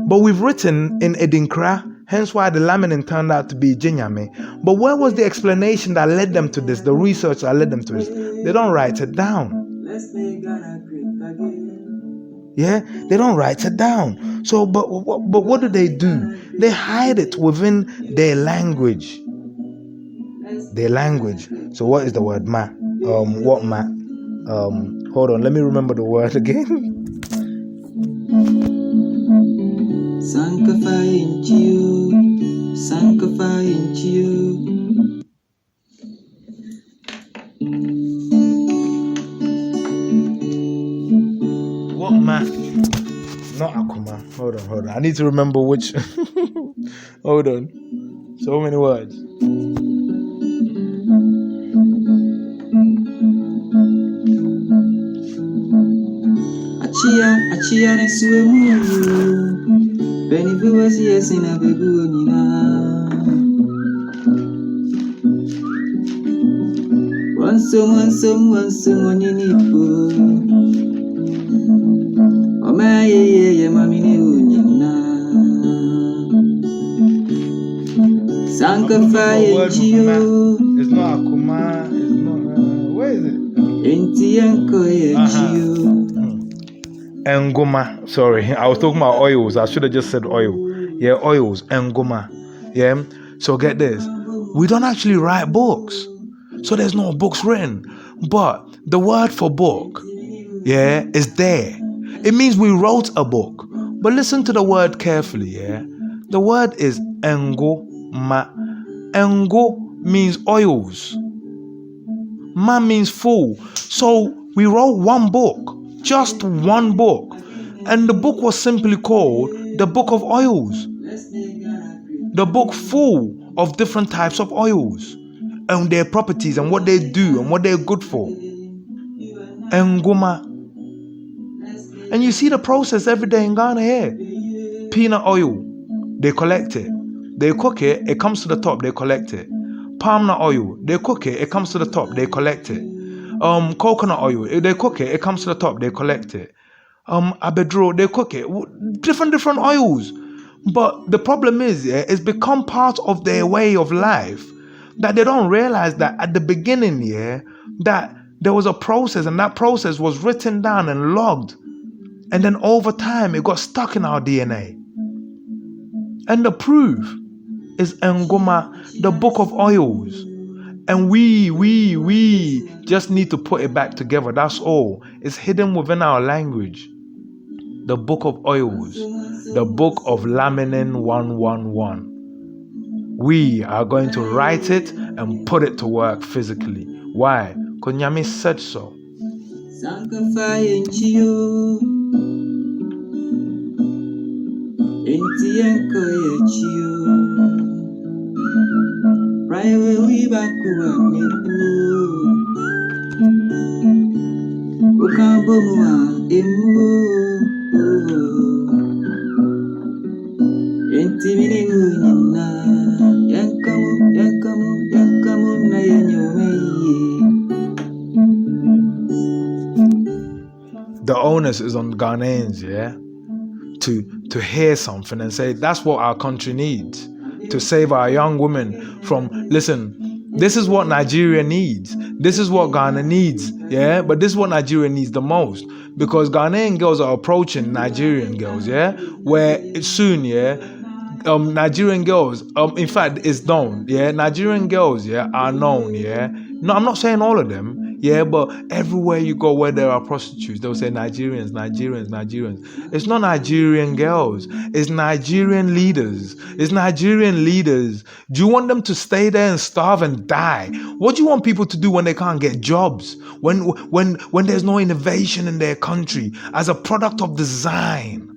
But we've written in Edinkra, hence why the laminin turned out to be Jinyame. But where was the explanation that led them to this? The research that led them to this? They don't write it down. Yeah, they don't write it down. So, but what do? They hide it within their language. Their language. So, what is the word ma? What ma? Hold on, let me remember the word again. What ma? Not Akuma. Hold on. I need to remember which. Hold on. So many words. Achia ne suemu. Beni viewers yes in a bebu nina. Once oninipo. Ye mamini unyina. Sankafa yenchio. It's not Akuma. It's not. Where is it? Enti yanko yenchio. Ngoma. Sorry, I was talking about oils. I should have just said oil. Yeah, oils. Ngoma. Yeah. So get this. We don't actually write books. So there's no books written. But the word for book, yeah, is there. It means we wrote a book. But listen to the word carefully, yeah? The word is Ngoma. Ngo means oils. Ma means full. So we wrote one book. Just one book. And the book was simply called the Book of Oils. The book full of different types of oils and their properties and what they do and what they're good for. Ngoma. And you see the process every day in Ghana here. Peanut oil, they collect it. They cook it, it comes to the top, they collect it. Palm nut oil, they cook it, it comes to the top, they collect it. Coconut oil, they cook it, it comes to the top, they collect it. Abedro, they cook it. Different oils. But the problem is, yeah, it's become part of their way of life that they don't realize that at the beginning, yeah, that there was a process and that process was written down and logged. And then over time, it got stuck in our DNA. And the proof is Ngoma, the Book of Oils. And we just need to put it back together. That's all. It's hidden within our language. The Book of Oils, the Book of Laminin 111. We are going to write it and put it to work physically. Why? Because Nyame said so. The onus is on Ghanaians, yeah, to hear something and say that's what our country needs to save our young women from. Listen, this is what Nigeria needs. This is what Ghana needs, yeah. But this is what Nigeria needs the most, because Ghanaian girls are approaching Nigerian girls, yeah. Where soon, yeah. Nigerian girls, in fact, it's known, yeah. Nigerian girls, yeah, are known, yeah. No, I'm not saying all of them, Yeah, but everywhere you go where there are prostitutes, they'll say Nigerians, Nigerians, Nigerians. It's not Nigerian girls. It's Nigerian leaders. It's Nigerian leaders. Do you want them to stay there and starve and die? What do you want people to do when they can't get jobs? When there's no innovation in their country as a product of design?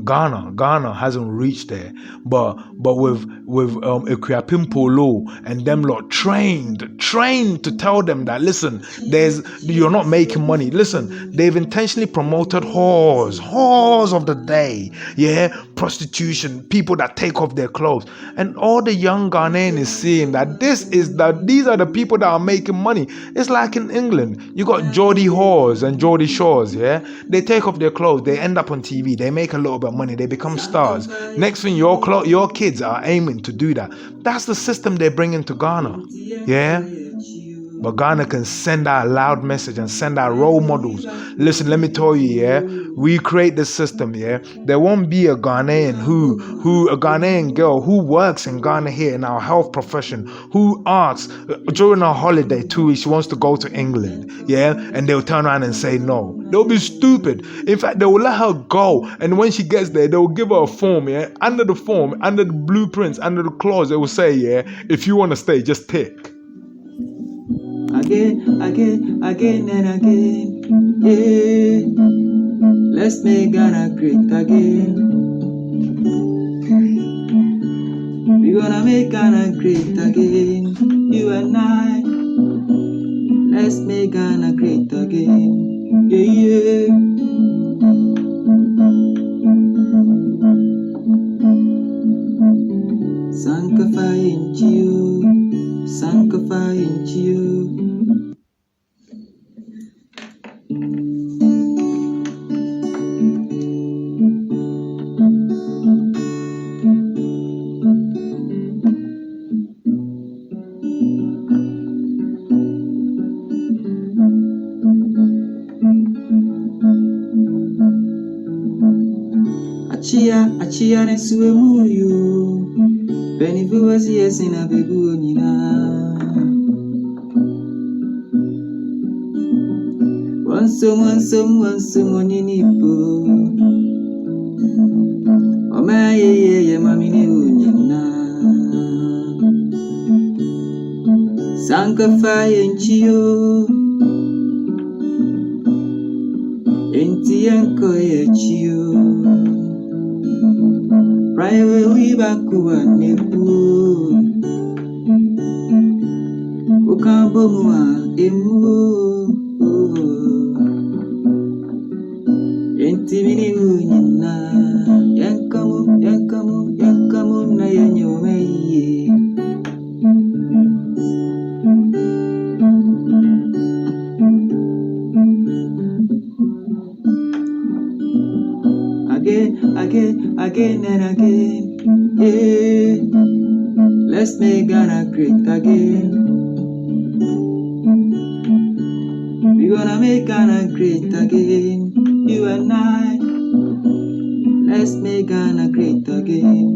Ghana hasn't reached there, but with Ekuapim Polo and them lot trained to tell them that listen, you're not making money. Listen, they've intentionally promoted whores of the day, prostitution, people that take off their clothes, and all the young Ghanaian is seeing that these are the people that are making money. It's like in England, you got Geordie whores and Geordie shores, they take off their clothes, they end up on TV, they make a little bit of money, they become stars. Next thing, your kids are aiming to do that. That's the system they bring into Ghana, But Ghana can send out a loud message and send out role models. Listen, let me tell you, we create this system, There won't be a Ghanaian a Ghanaian girl who works in Ghana here in our health profession, who asks during our holiday 2 weeks, she wants to go to England, and they'll turn around and say no. They'll be stupid. In fact, they will let her go, and when she gets there, they will give her a form, Under the form, under the blueprints, under the clause, they will say, if you want to stay, just tick. Again and again, let's make Ghana great again. We're gonna make Ghana great again, you and I. Let's make Ghana great again, Sankafa into you. Achia ne suemu yo. Penny was yes in a begunina. One in Ipo. Oh, my, mammy, Sankafa and Chio. Entianko Chio. Private we back one nepu. Ukambomua emu. Entimini munyina. Yankamu na yanyomeye. Again and again, let's make Ghana great again. We're gonna make Ghana great again, you and I. Let's make Ghana great again,